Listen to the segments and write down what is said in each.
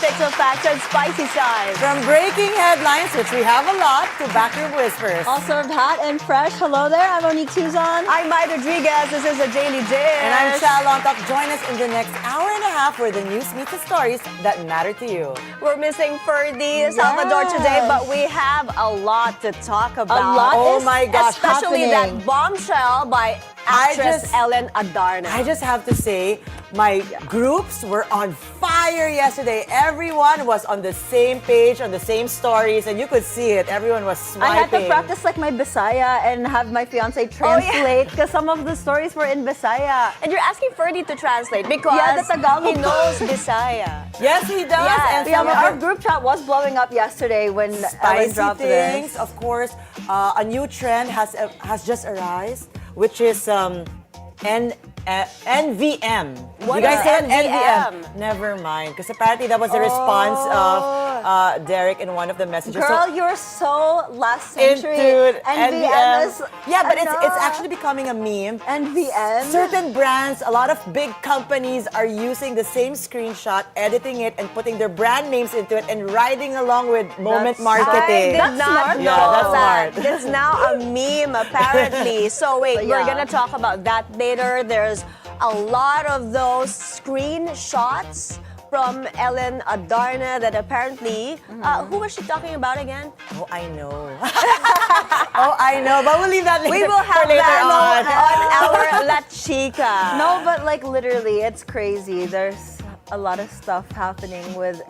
fix of facts and spicy sides. From breaking headlines, which we have a lot, to backroom whispers. All served hot and fresh. Hello there, I'm Monique Tuzon. I'm Mai Rodriguez. This is a Daily Dish. And I'm Chal, Lontoc. Join us in the next hour and a half where the news meets the stories that matter to you. We're missing Ferdi Salvador today, but we have a lot to talk about. A lot Oh my gosh, especially happening. that bombshell by actress Ellen Adarna. I just have to say, my groups were on fire yesterday. Everyone was on the same page, on the same stories, and you could see it. Everyone was swiping. I had to practice like my Bisaya and have my fiance translate because some of the stories were in Bisaya. And you're asking Ferdi to translate because Yeah, the Tagalog he knows Bisaya. Yes, he does. Yeah, and Yeah, some but of our the group chat was blowing up yesterday when Ellen spicy dropped things. this. Of course, a new trend has just arisen, which is NVM. What you guys is heard NVM? Never mind, because apparently that was a response of Derek in one of the messages. Girl, you're so last century. Into NVM is... Yeah, but ano, it's actually becoming a meme. NVM? Certain brands, a lot of big companies are using the same screenshot, editing it, and putting their brand names into it and riding along with moment That's- marketing. I did not smart. know Yeah, that's that. smart. It's now a meme, apparently. So wait, So, we're yeah. gonna talk about that later. There's a lot of those screenshots from Ellen Adarna that apparently, who was she talking about again? Oh, I know. Oh, I know. But we'll leave that later. We will have for later that on our La Chica. No, but like literally, it's crazy. There's a lot of stuff happening with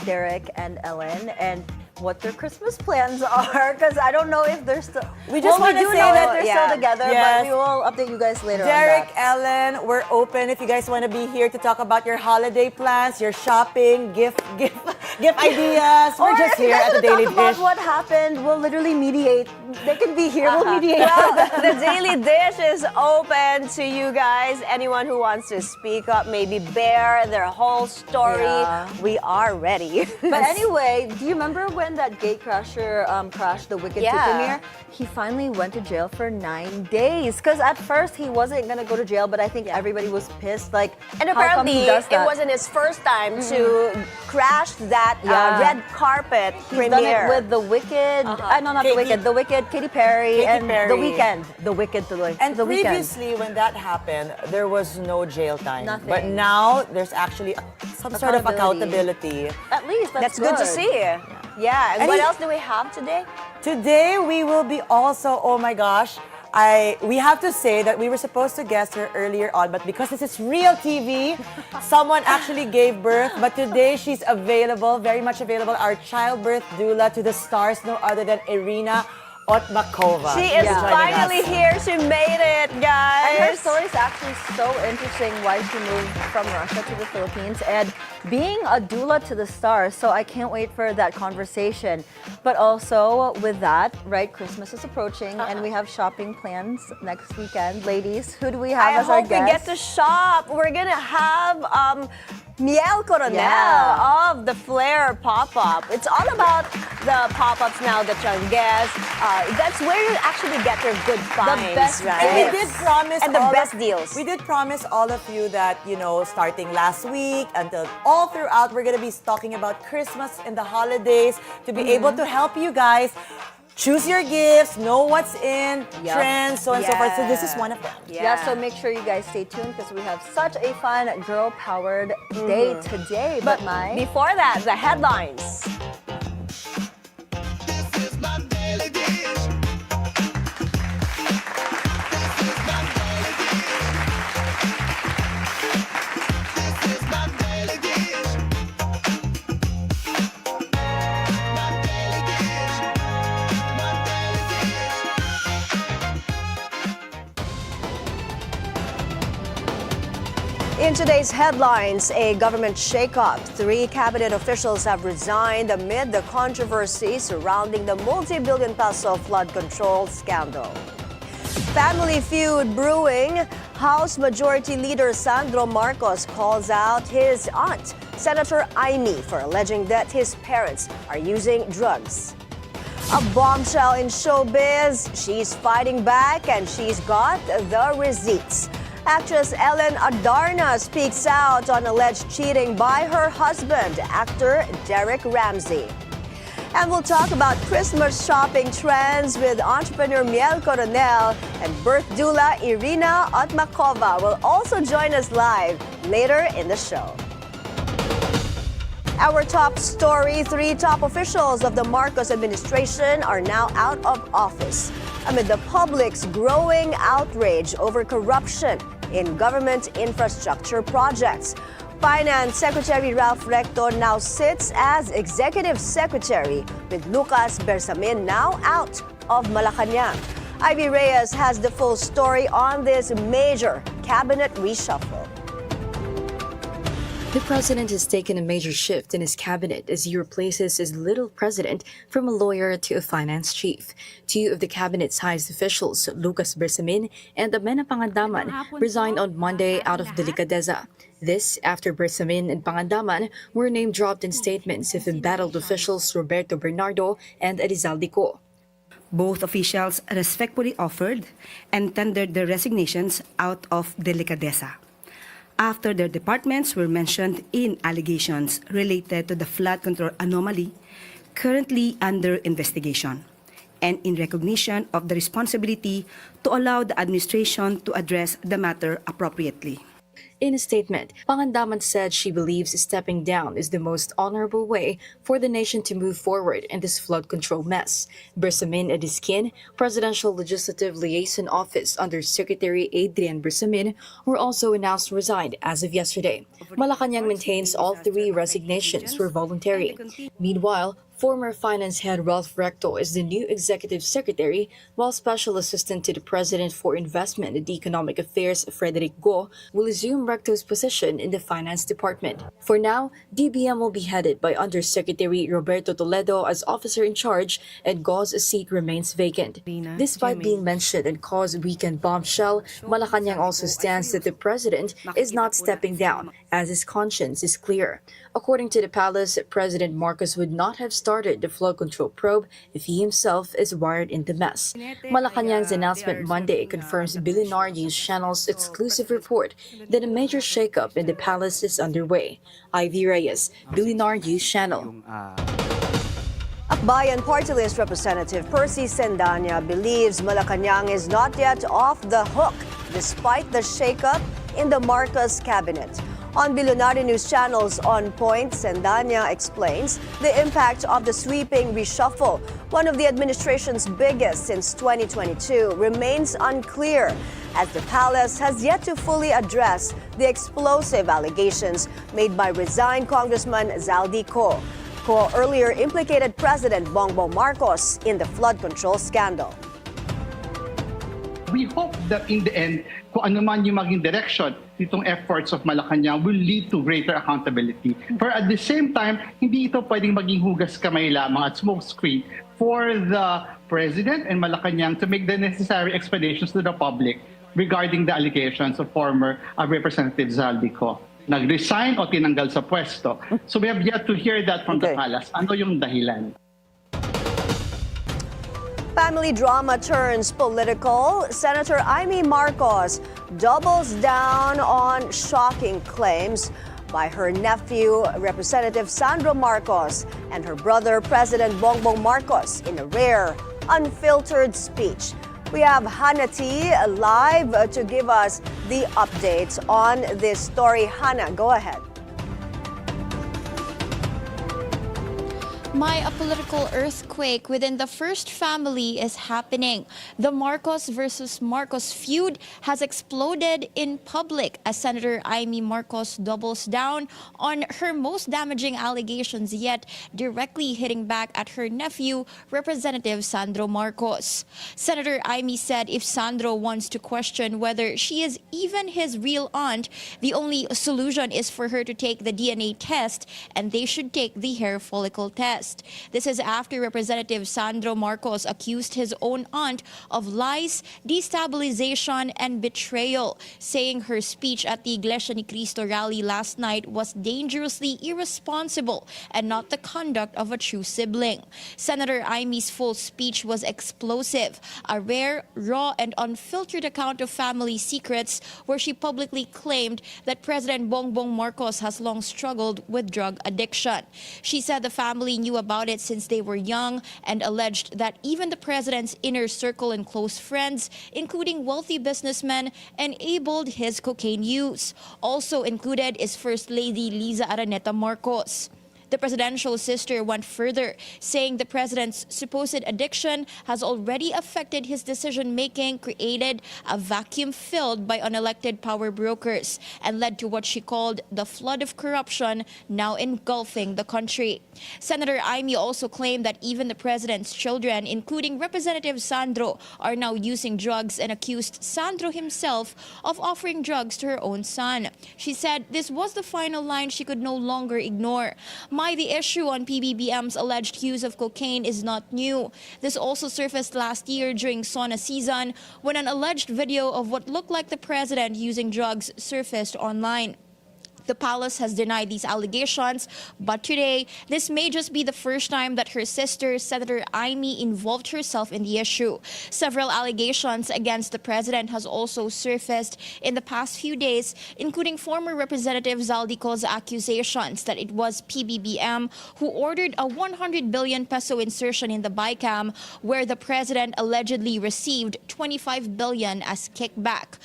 Derek and Ellen and what their Christmas plans are. Because I don't know if they're still. We just well, wanna we do say know that- that they're yeah. still together, Yes. but we will update you guys later Derek, on that. Ellen, we're open if you guys want to be here to talk about your holiday plans, your shopping, gift ideas. We're Or just if you here guys at the wanna Daily talk about Dish. what happened, we'll literally mediate. They can be here. We'll mediate. Well, the Daily Dish is open to you guys. Anyone who wants to speak up, maybe bear their whole story. Yeah. We are ready. But anyway, do you remember when that gate crasher crashed the Wicked Yeah. Tippamere? He finally went to jail for 9 days. Because at first he wasn't gonna go to jail, but I think everybody was pissed. Like, And how come apparently, he does it that? wasn't his first time to crash that Yeah. red carpet He's done it premiere. with the Wicked. No, not Katy- the Wicked. The Wicked, Katy Perry, Katy and Perry. The Weeknd. The Wicked to And the Weeknd. previously, when that happened, there was no jail time. Nothing. But now, there's actually some sort of accountability. At least That's good to see. Yeah. And And what he- else do we have today? Today, we will be also, oh my gosh, we have to say that we were supposed to guest her earlier on, but because this is real TV, someone actually gave birth. But today, she's available, very much available, our childbirth doula to the stars, no other than Irina Otmakhova. She is joining finally us. here. She made it, guys. And her story is actually so interesting why she moved from Russia to the Philippines and being a doula to the stars. So I can't wait for that conversation. But also with that, right, Christmas is approaching and we have shopping plans next weekend. Ladies, who do we have I as our hope we get guest? to shop. We're gonna have Miel Coronel Yeah. of the Flair Pop-Up. It's all about the pop-ups now that Chang guests. That's where you actually get your good finds, best right? And we did promise And the all best of- deals. We did promise all of you that, starting last week until all throughout, we're going to be talking about Christmas and the holidays to be able to help you guys choose your gifts, know what's in, Yep. trends, so on and so forth. So this is Yeah. one of them. Yeah, so make sure you guys stay tuned because we have such a fun girl-powered day today. But my Before that, the headlines. In today's headlines, a government shakeup. 3 cabinet officials have resigned amid the controversy surrounding the multi-billion peso flood control scandal. Family feud brewing. House Majority Leader Sandro Marcos calls out his aunt, Senator Amy, for alleging that his parents are using drugs. A bombshell in showbiz. She's fighting back and she's got the receipts. Actress Ellen Adarna speaks out on alleged cheating by her husband, actor Derek Ramsey. And we'll talk about Christmas shopping trends with entrepreneur Miel Coronel, and birth doula Irina Otmakhova will also join us live later in the show. Our top story, 3 top officials of the Marcos administration are now out of office amid the public's growing outrage over corruption in government infrastructure projects. Finance Secretary Ralph Recto now sits as Executive Secretary, with Lucas Bersamin now out of Malacanang. Ivy Reyes has the full story on this major cabinet reshuffle. The president has taken a major shift in his cabinet as he replaces his little president from a lawyer to a finance chief. 2 of the cabinet's highest officials, Lucas Bersamin and Amena Pangandaman, resigned on Monday out of delicadeza. This after Bersamin and Pangandaman were name-dropped in statements of embattled officials Roberto Bernardo and Elizalde Co. Both officials respectfully offered and tendered their resignations out of delicadeza after their departments were mentioned in allegations related to the flood control anomaly currently under investigation, and in recognition of the responsibility to allow the administration to address the matter appropriately. In a statement, Pangandaman said she believes stepping down is the most honorable way for the nation to move forward in this flood control mess. Bersamin Ediskin, Presidential Legislative Liaison Office under Secretary Adrian Bersamin, were also announced resigned as of yesterday. Malacanang maintains all 3 resignations were voluntary. Meanwhile, former Finance Head Ralph Recto is the new Executive Secretary, while Special Assistant to the President for Investment and Economic Affairs Frederick Go will assume Recto's position in the Finance Department. For now, DBM will be headed by Undersecretary Roberto Toledo as officer in charge, and Go's seat remains vacant. Despite being mentioned in Co's weekend bombshell, Malacanang also stands that the President is not stepping down, as his conscience is clear. According to the palace, President Marcos would not have started the flood control probe if he himself is wired in the mess. Malacanang's announcement Monday confirms Bilyonaryo's channel's exclusive report that a major shakeup in the palace is underway. Ivy Reyes, Bilyonaryo's channel. Akbayan Party List Representative Percy Sendanya believes Malacanang is not yet off the hook despite the shakeup in the Marcos cabinet. On Bilyonaryo News Channel's On Point, Sendanya explains the impact of the sweeping reshuffle, one of the administration's biggest since 2022, remains unclear, as the palace has yet to fully address the explosive allegations made by resigned Congressman Zaldi Co. Co earlier implicated President Bongbong Marcos in the flood control scandal. We hope that in the end, kung ano man yung maging direction nitong efforts of Malacanang will lead to greater accountability. But at the same time, hindi ito pwedeng maging hugas kamay lamang at smokescreen for the President and Malacanang to make the necessary explanations to the public regarding the allegations of former Representative Zaldi Co. Nag-resign o tinanggal sa pwesto. So we have yet to hear that from the palace. Ano yung dahilan? Family drama turns political. Senator Amy Marcos doubles down on shocking claims by her nephew, Representative Sandro Marcos, and her brother, President Bongbong Marcos, in a rare, unfiltered speech. We have Hannah T live to give us the updates on this story. Hannah, go ahead. A political earthquake within the first family is happening. The Marcos versus Marcos feud has exploded in public as Senator Amy Marcos doubles down on her most damaging allegations yet, directly hitting back at her nephew, Representative Sandro Marcos. Senator Amy said if Sandro wants to question whether she is even his real aunt, the only solution is for her to take the DNA test, and they should take the hair follicle test. arrest. This is after Representative Sandro Marcos accused his own aunt of lies, destabilization, and betrayal, saying her speech at the Iglesia ni Cristo rally last night was dangerously irresponsible and not the conduct of a true sibling. Senator Imy's full speech was explosive, a rare, raw, and unfiltered account of family secrets where she publicly claimed that President Bongbong Marcos has long struggled with drug addiction. She said the family knew about it since they were young and alleged that even the president's inner circle and close friends, including wealthy businessmen, enabled his cocaine use. Also included is First Lady Liza Araneta Marcos. The presidential sister went further, saying the president's supposed addiction has already affected his decision-making, created a vacuum filled by unelected power brokers, and led to what she called the flood of corruption now engulfing the country. Senator Imy also claimed that even the president's children, including Representative Sandro, are now using drugs and accused Sandro himself of offering drugs to her own son. She said this was the final line she could no longer ignore. The issue on PBBM's alleged use of cocaine is not new. This also surfaced last year during sauna season when an alleged video of what looked like the president using drugs surfaced online. The palace has denied these allegations, but today, this may just be the first time that her sister, Senator Imy, involved herself in the issue. Several allegations against the president has also surfaced in the past few days, including former Representative Zaldico's accusations that it was PBBM who ordered a 100 billion peso insertion in the BICAM, where the president allegedly received 25 billion as kickback.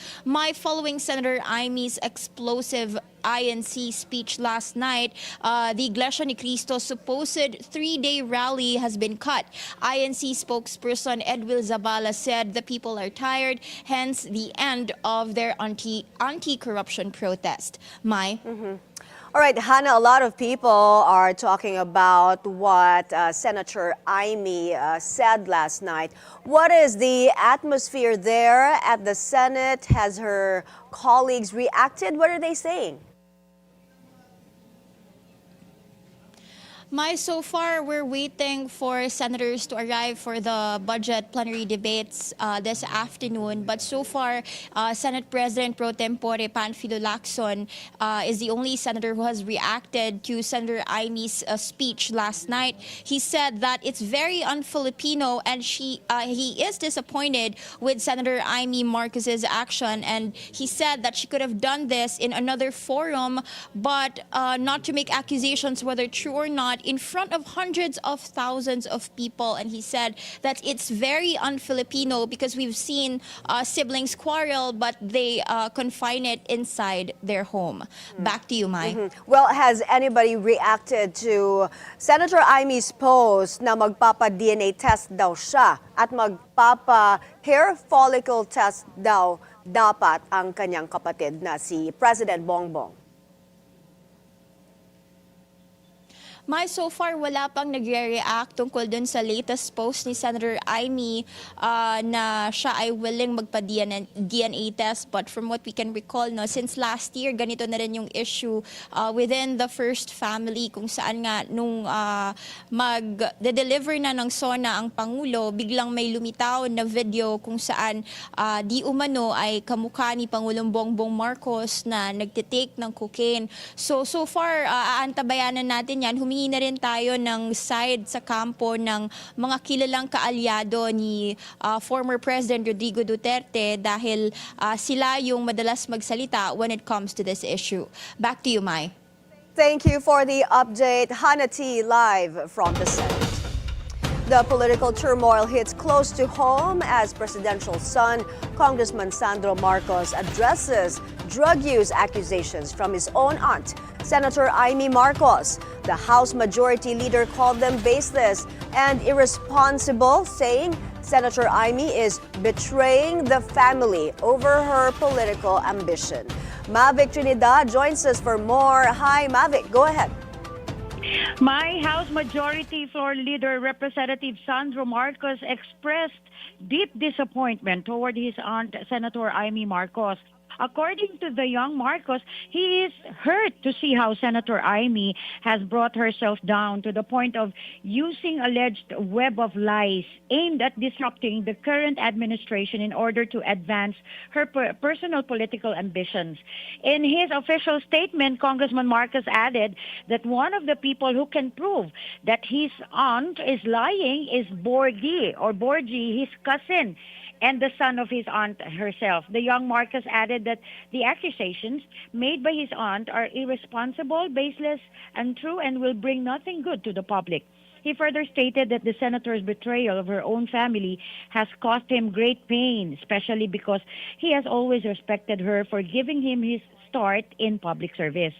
Following Senator Imy's explosive INC speech last night, the Iglesia ni Cristo supposed 3-day rally has been cut. INC spokesperson Edwil Zabala said the people are tired, hence the end of their anti-corruption protest. Mai? All right, Hannah, a lot of people are talking about what Senator Imy said last night. What is the atmosphere there at the Senate? Has her colleagues reacted? What are they saying? So far, we're waiting for senators to arrive for the budget plenary debates this afternoon. But so far, Senate President Pro Tempore Panfilo Lacson is the only senator who has reacted to Senator Imy's speech last night. He said that it's very un-Filipino and he is disappointed with Senator Imy Marcos's action. And he said that she could have done this in another forum, but not to make accusations, whether true or not, in front of hundreds of thousands of people. And he said that it's very un-Filipino because we've seen siblings quarrel, but they confine it inside their home. Back to you, Mai. Well, has anybody reacted to Senator Imy's post na magpapa-DNA test daw siya at magpapa-hair follicle test daw dapat ang kanyang kapatid na si President Bongbong? So far, wala pang nagre-react tungkol dun sa latest post ni Senator Imy na siya ay willing magpa-DNA test. But from what we can recall, since last year, ganito na rin yung issue within the first family kung saan nga nung mag-deliver na ng SONA ang Pangulo, biglang may lumitaw na video kung saan di umano ay kamukha ni Pangulong Bongbong Marcos na nagtitake ng cocaine. So far, aantabayanan natin yan. Humingi na rin tayo ng side sa kampo ng mga kilalang kaalyado ni former President Rodrigo Duterte dahil sila yung madalas magsalita when it comes to this issue. Back to you, Mai. Thank you for the update. Hannah T. live from the Senate. The political turmoil hits close to home as presidential son, Congressman Sandro Marcos, addresses drug use accusations from his own aunt, Senator Imy Marcos. The House Majority Leader called them baseless and irresponsible, saying Senator Imy is betraying the family over her political ambition. Mavic Trinidad joins us for more. Hi, Mavic. Go ahead. House Majority Floor Leader Representative Sandro Marcos expressed deep disappointment toward his aunt, Senator Imy Marcos, According to the young Marcos, he is hurt to see how Senator Amy has brought herself down to the point of using alleged web of lies aimed at disrupting the current administration in order to advance her personal political ambitions. In his official statement, Congressman Marcos added that one of the people who can prove that his aunt is lying is Borgie, his cousin, and the son of his aunt herself. The young Marcos added that the accusations made by his aunt are irresponsible, baseless, untrue, and will bring nothing good to the public. He further stated that the senator's betrayal of her own family has caused him great pain, especially because he has always respected her for giving him his start in public service.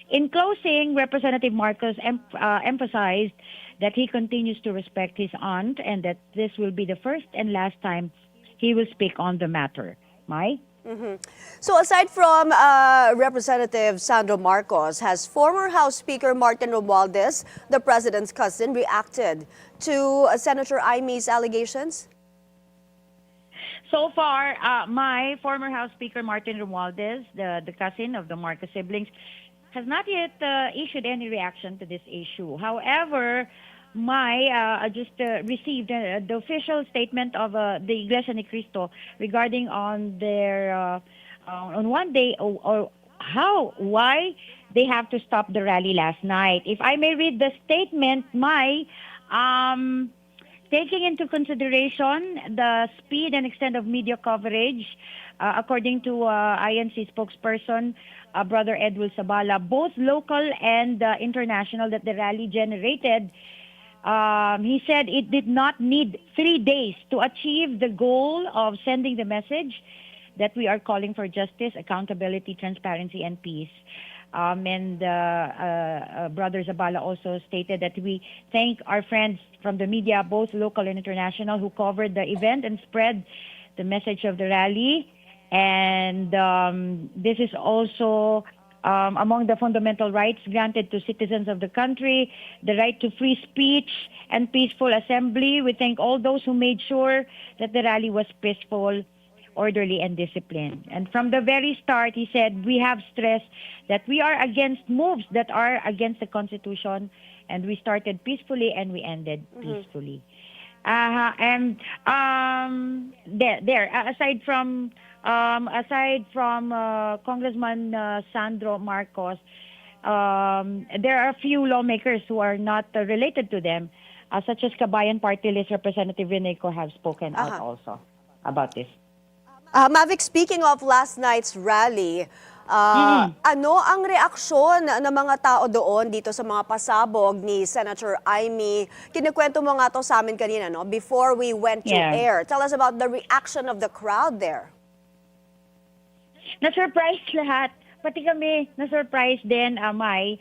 In closing, Representative Marcos emphasized that he continues to respect his aunt and that this will be the first and last time he will speak on the matter. Mai? So aside from Representative Sandro Marcos, has former House Speaker Martin Romualdez, the president's cousin, reacted to Senator Imy's allegations? So far, my former House Speaker Martin Romualdez, the cousin of the Marcos siblings, has not yet issued any reaction to this issue. However, just received the official statement of the Iglesia ni Cristo regarding on their on one day or why they have to stop the rally last night. If I may read the statement, taking into consideration the speed and extent of media coverage, according to INC spokesperson Brother Edwin Sabala, both local and international, that the rally generated. He said it did not need 3 days to achieve the goal of sending the message that we are calling for justice, accountability, transparency, and peace. Brother Zabala also stated that we thank our friends from the media, both local and international, who covered the event and spread the message of the rally. And this is also among the fundamental rights granted to citizens of the country, the right to free speech and peaceful assembly. We thank all those who made sure that the rally was peaceful, orderly, and disciplined. And from the very start, he said, we have stressed that we are against moves that are against the Constitution, and we started peacefully and we ended peacefully. Aside from Congressman Sandro Marcos, there are a few lawmakers who are not related to them, such as Kabayan Party List Representative Reneco have spoken out also about this. Mavic, speaking of last night's rally, ano ang reaksyon ng mga tao doon dito sa mga pasabog ni Senator Amy? Kinikwento mo nga to sa amin kanina, no? Before we went to air. Tell us about the reaction of the crowd there. Na-surprise lahat. Pati kami na-surprise din, Mai,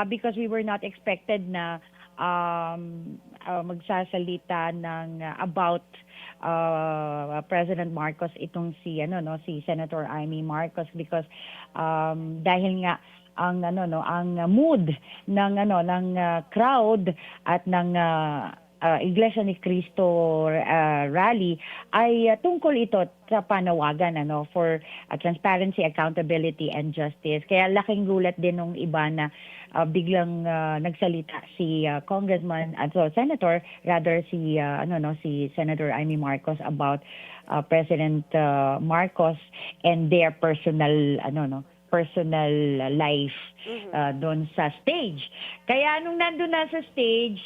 because we were not expected na magsasalita ng about President Marcos itong si Senator Amy Marcos, because dahil nga ang mood ng crowd at ng Iglesia ni Cristo rally ay tungkol ito sa panawagan for transparency, accountability, and justice. Kaya laking gulat din nung iba na biglang nagsalita si Congressman Senator si Senator Amy Marcos about President Marcos and their personal life doon sa stage. Kaya nung nandun na sa stage,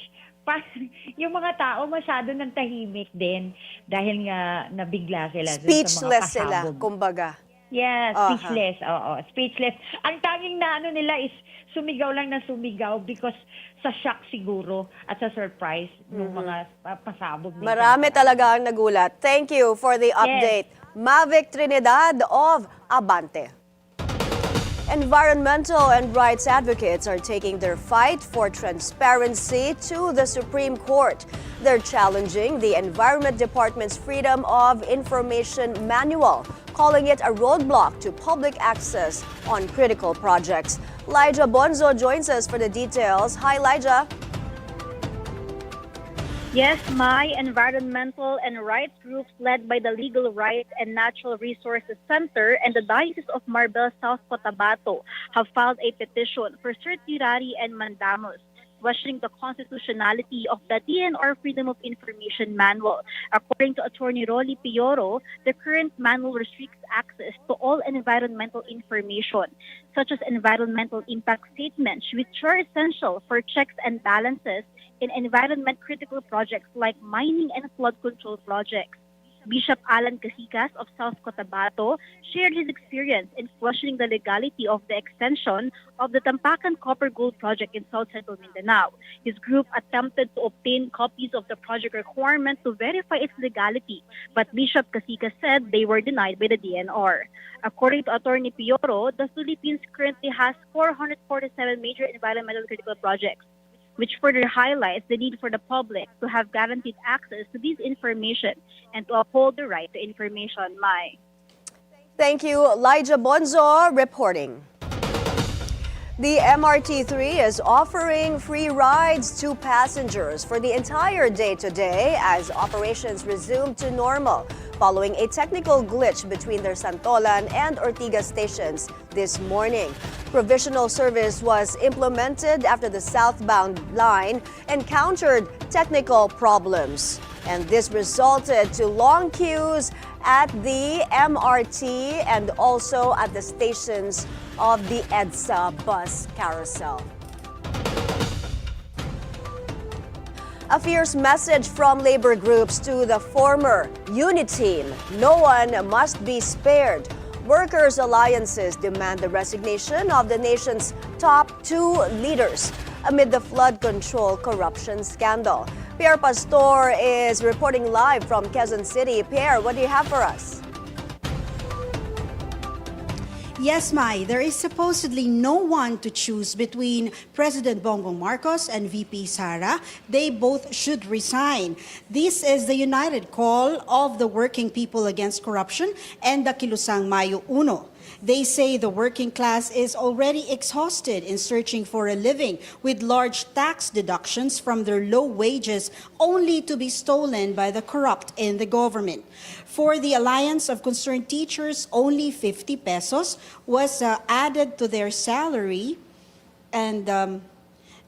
yung mga tao masyado nang tahimik din dahil nga nabigla sila. Speechless sa mga sila, kumbaga. Yeah, speechless. Speechless. Ang tanging na nila is sumigaw lang na sumigaw because sa shock siguro at sa surprise ng mga pasabog. Marami talaga ang nagulat. Thank you for the update. Mavic Trinidad of Abante. Environmental and rights advocates are taking their fight for transparency to the Supreme Court. They're challenging the Environment Department's Freedom of Information Manual, calling it a roadblock to public access on critical projects. Lyja Bonzo joins us for the details. Hi, Lyja. Yes, my environmental and rights groups led by the Legal Rights and Natural Resources Center and the Diocese of Marbel, South Cotabato have filed a petition for certiorari and mandamus, questioning the constitutionality of the DNR Freedom of Information Manual. According to Attorney Rolly Pioro, the current manual restricts access to all environmental information, such as environmental impact statements, which are essential for checks and balances in environment critical projects like mining and flood control projects. Bishop Alan Casicas of South Cotabato shared his experience in questioning the legality of the extension of the Tampakan Copper Gold Project in South Central Mindanao. His group attempted to obtain copies of the project requirement to verify its legality, but Bishop Casicas said they were denied by the DNR. According to Attorney Pioro, the Philippines currently has 447 major environmental critical projects, which further highlights the need for the public to have guaranteed access to this information and to uphold the right to information. Mai. Thank you, Elijah Bonzo reporting. The MRT3 is offering free rides to passengers for the entire day today as operations resume to normal following a technical glitch between their Santolan and Ortigas stations this morning. Provisional service was implemented after the southbound line encountered technical problems, and this resulted to long queues at the MRT and also at the stations of the EDSA bus carousel. A fierce message from labor groups to the former unit team. No one must be spared. Workers' alliances demand the resignation of the nation's top two leaders amid the flood control corruption scandal. Pierre Pastor is reporting live from Quezon City. Pierre, what do you have for us? Yes, Mai, there is supposedly no one to choose between President Bongbong Marcos and VP Sara. They both should resign. This is the united call of the working people against corruption and the Kilusang Mayo Uno. They say the working class is already exhausted in searching for a living with large tax deductions from their low wages only to be stolen by the corrupt in the government. For the Alliance of Concerned Teachers, only 50 pesos was added to their salary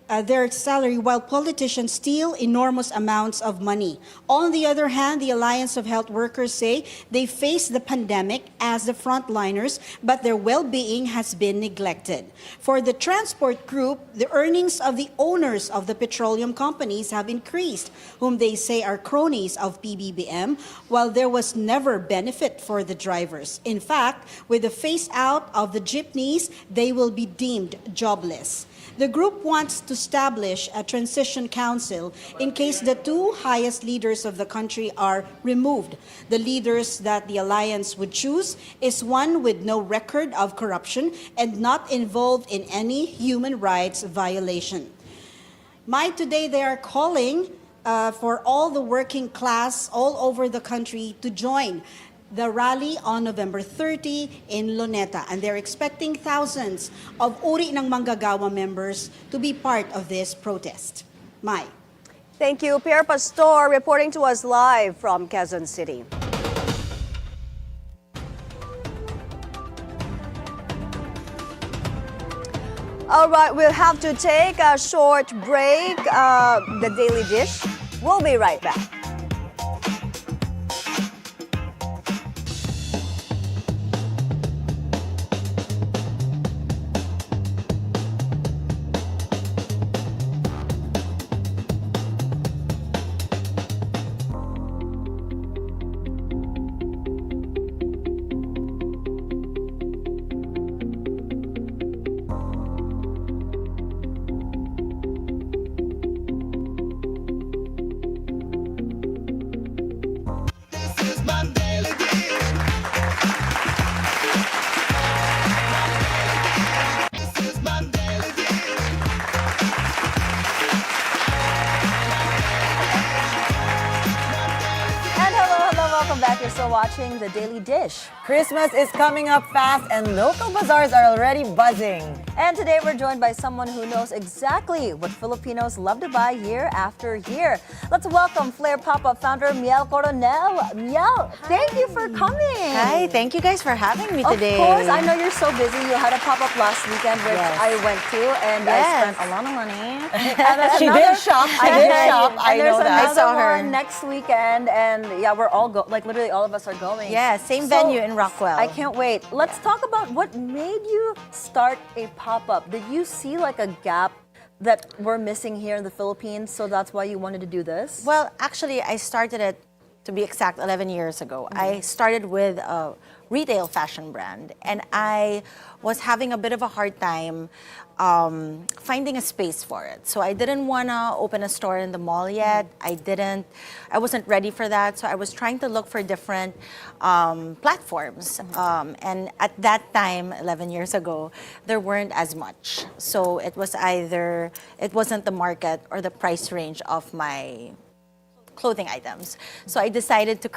while politicians steal enormous amounts of money. On the other hand, the Alliance of Health Workers say they face the pandemic as the frontliners, but their well-being has been neglected. For the transport group, the earnings of the owners of the petroleum companies have increased, whom they say are cronies of PBBM, while there was never benefit for the drivers. In fact, with the phase out of the jeepneys, they will be deemed jobless. The group wants to establish a transition council in case the two highest leaders of the country are removed. The leaders that the alliance would choose is one with no record of corruption and not involved in any human rights violation. Today they are calling for all the working class all over the country to join the rally on November 30 in Luneta, and they're expecting thousands of Uri ng Manggagawa members to be part of this protest. Mai. Thank you, Pierre Pastor, reporting to us live from Quezon City. All right, we'll have to take a short break. The Daily Dish. We'll be right back. You're watching The Daily Dish. Christmas is coming up fast and local bazaars are already buzzing. And today we're joined by someone who knows exactly what Filipinos love to buy year after year. Let's welcome Flair Pop-Up founder Miel Coronel. Miel, thank you for coming. Hi, thank you guys for having me Of today. course, I know you're so busy. You had a pop-up last weekend, which Yes. I went to, and I Yes. spent a lot of money. And there's She another- did shop. She I did did. shop. I And there's know that. another I saw her. one next weekend, and yeah, we're all literally all of us are going. Yeah, same So, venue in Rockwell. I can't wait. Let's talk about what made you start a pop-up. Did you see like a gap that we're missing here in the Philippines, so that's why you wanted to do this? Well, actually, I started it, to be exact, 11 years ago. I started with a retail fashion brand, and I was having a bit of a hard time finding a space for it. So I didn't want to open a store in the mall yet. I wasn't ready for that. So I was trying to look for different platforms. And at that time, 11 years ago, there weren't as much. So it wasn't the market or the price range of my clothing items. So I decided to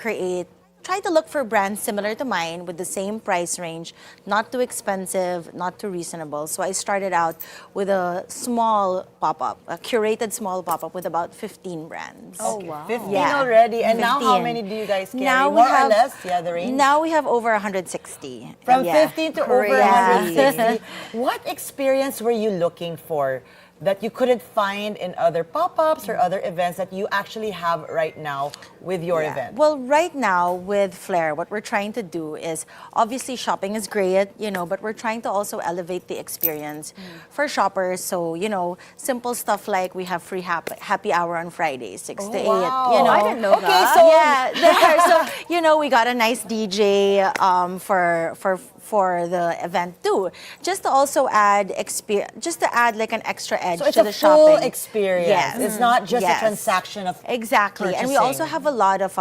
try to look for brands similar to mine with the same price range, not too expensive, not too reasonable. So I started out with a small pop-up, a curated small pop-up with about 15 brands. Oh, wow. 15 Yeah. already. And now how 15. many do you guys carry? Now we More have, or less? Yeah, the range? Now we have over 160. From Yeah. 15 to over Crazy. 160. What experience were you looking for that you couldn't find in other pop-ups or other events that you actually have right now with your event? Well, right now with Flair, what we're trying to do is, obviously shopping is great, but we're trying to also elevate the experience for shoppers. So, simple stuff like we have free happy hour on Fridays, 6 to 8. wow. I didn't know Okay, that. so Yeah, so we got a nice DJ for the event too, just to also add like an extra edge So it's to a the full shopping. experience. Yes. It's not just a Yes. transaction of Exactly. And we purchasing. also have a lot of,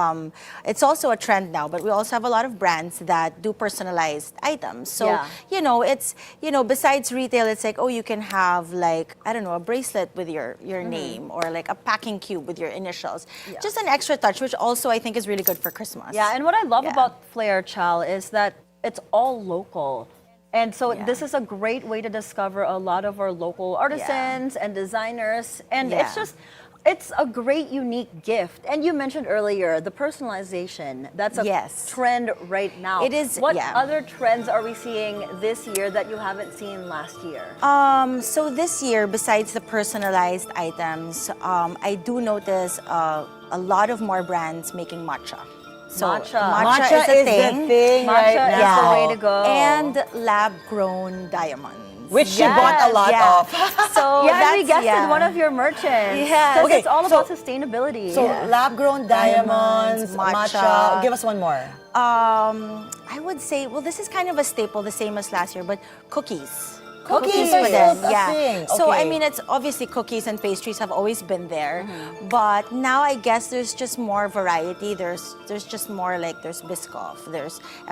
it's also a trend now, but we also have a lot of brands that do personalized items. So, Yeah. it's, besides retail, it's like, you can have like, I don't know, a bracelet with your name or like a packing cube with your initials. Just an extra touch, which also I think is really good for Christmas. Yeah, and what I love Yeah. about Flair, Chal, is that it's all local. And so this is a great way to discover a lot of our local artisans and designers. And it's a great, unique gift. And you mentioned earlier the personalization. That's a trend right now. It is, What yeah. other trends are we seeing this year that you haven't seen last year? So this year, besides the personalized items, I do notice a lot of more brands making matcha. So Matcha. is a the thing. thing right Matcha is now. the way to go. And lab-grown diamonds. Which you bought a lot of. So Yeah, and we that's, guessed one of your merchants. Yes. 'Cause Okay, it's all so- about sustainability. So lab-grown diamonds, Diamonds, matcha. matcha. Give us one more. I would say, this is kind of a staple, the same as last year, but cookies. Cookies for are them, still a thing. So I Okay. mean, it's obviously cookies and pastries have always been there, but now I guess there's just more variety. There's just more, like there's Biscoff.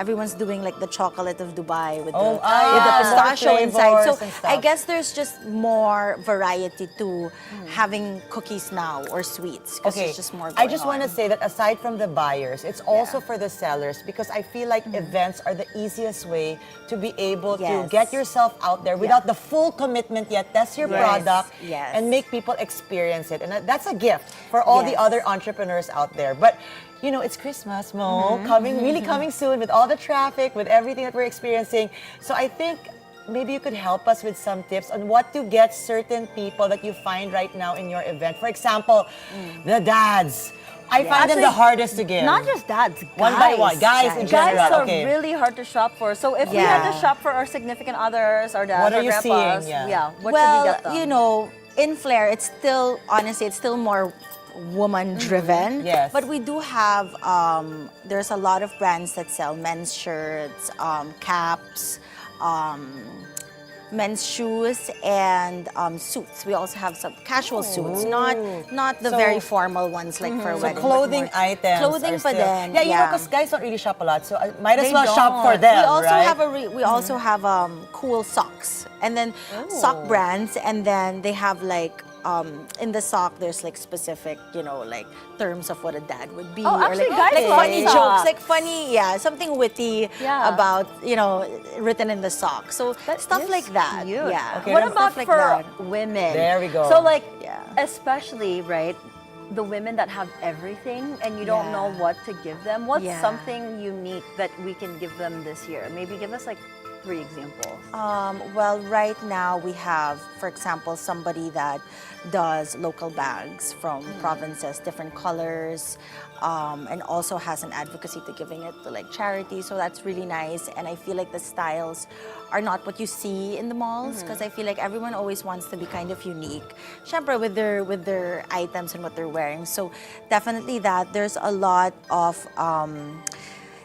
Everyone's doing like the chocolate of Dubai with the more pistachio inside. So flavors and stuff. I guess there's just more variety to having cookies now or sweets. 'Cause there's just more. I just going want to on. say that aside from the buyers, it's also for the sellers because I feel like events are the easiest way to be able to Yes. get yourself out there without the full commitment yet. Test your Yes. product Yes. and make people experience it. And that's a gift for all the Yes. other entrepreneurs out there. But it's Christmas, Mo, really coming soon with all the traffic, with everything that we're experiencing. So I think maybe you could help us with some tips on what to get certain people that you find right now in your event. For example, the dads. I find them the hardest to give. Not just dads, guys. One by one. Guys in general. Guys are Okay. really hard to shop for. So if we had to shop for our significant others, our dads, What are our you grandpas, seeing? Yeah. what should we get them? In Flair, it's still, honestly, it's still more woman-driven. Yes. But we do have, there's a lot of brands that sell men's shirts, caps, men's shoes, and suits. We also have some casual suits, not the very formal ones like for So wedding. but clothing more- items. Clothing are pa still- din. Yeah, because guys don't really shop a lot, so I might as They well shop for don't. them. We also right? have we also have cool socks, and then sock brands, and then they have like in the sock, there's like specific, like terms of what a dad would be. Oh, or actually, like, guys love funny socks. jokes, like funny, something witty Yeah. about, written in the sock. So stuff like that. Cute. Yeah. What about Stuff like for that. women? There we go. So like, Yeah. especially right, the women that have everything and you don't Yeah. know what to give them. What's Yeah. something unique that we can give them this year? Maybe give us like 3 examples. Well, right now we have, for example, somebody that does local bags from provinces, different colors, and also has an advocacy to giving it to like charity. So that's really nice. And I feel like the styles are not what you see in the malls because I feel like everyone always wants to be kind of unique. Syempre with their items and what they're wearing. So definitely that. There's a lot of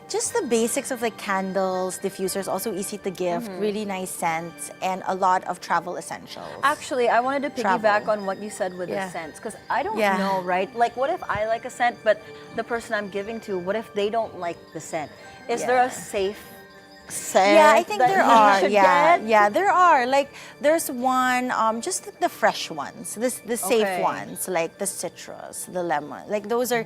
just the basics of like candles, diffusers, also easy to gift, really nice scents, and a lot of travel essentials. Actually, I wanted to piggyback Travel. on what you said with the Yeah. scents because I don't Yeah. know, right? Like, what if I like a scent, but the person I'm giving to, what if they don't like the scent? Is there a Yeah. safe scent? Yeah, I think that there we are. should Yeah, get? yeah, there are. Like there's one, just the fresh ones, the safe Okay. ones, like the citrus, the lemon. Like those are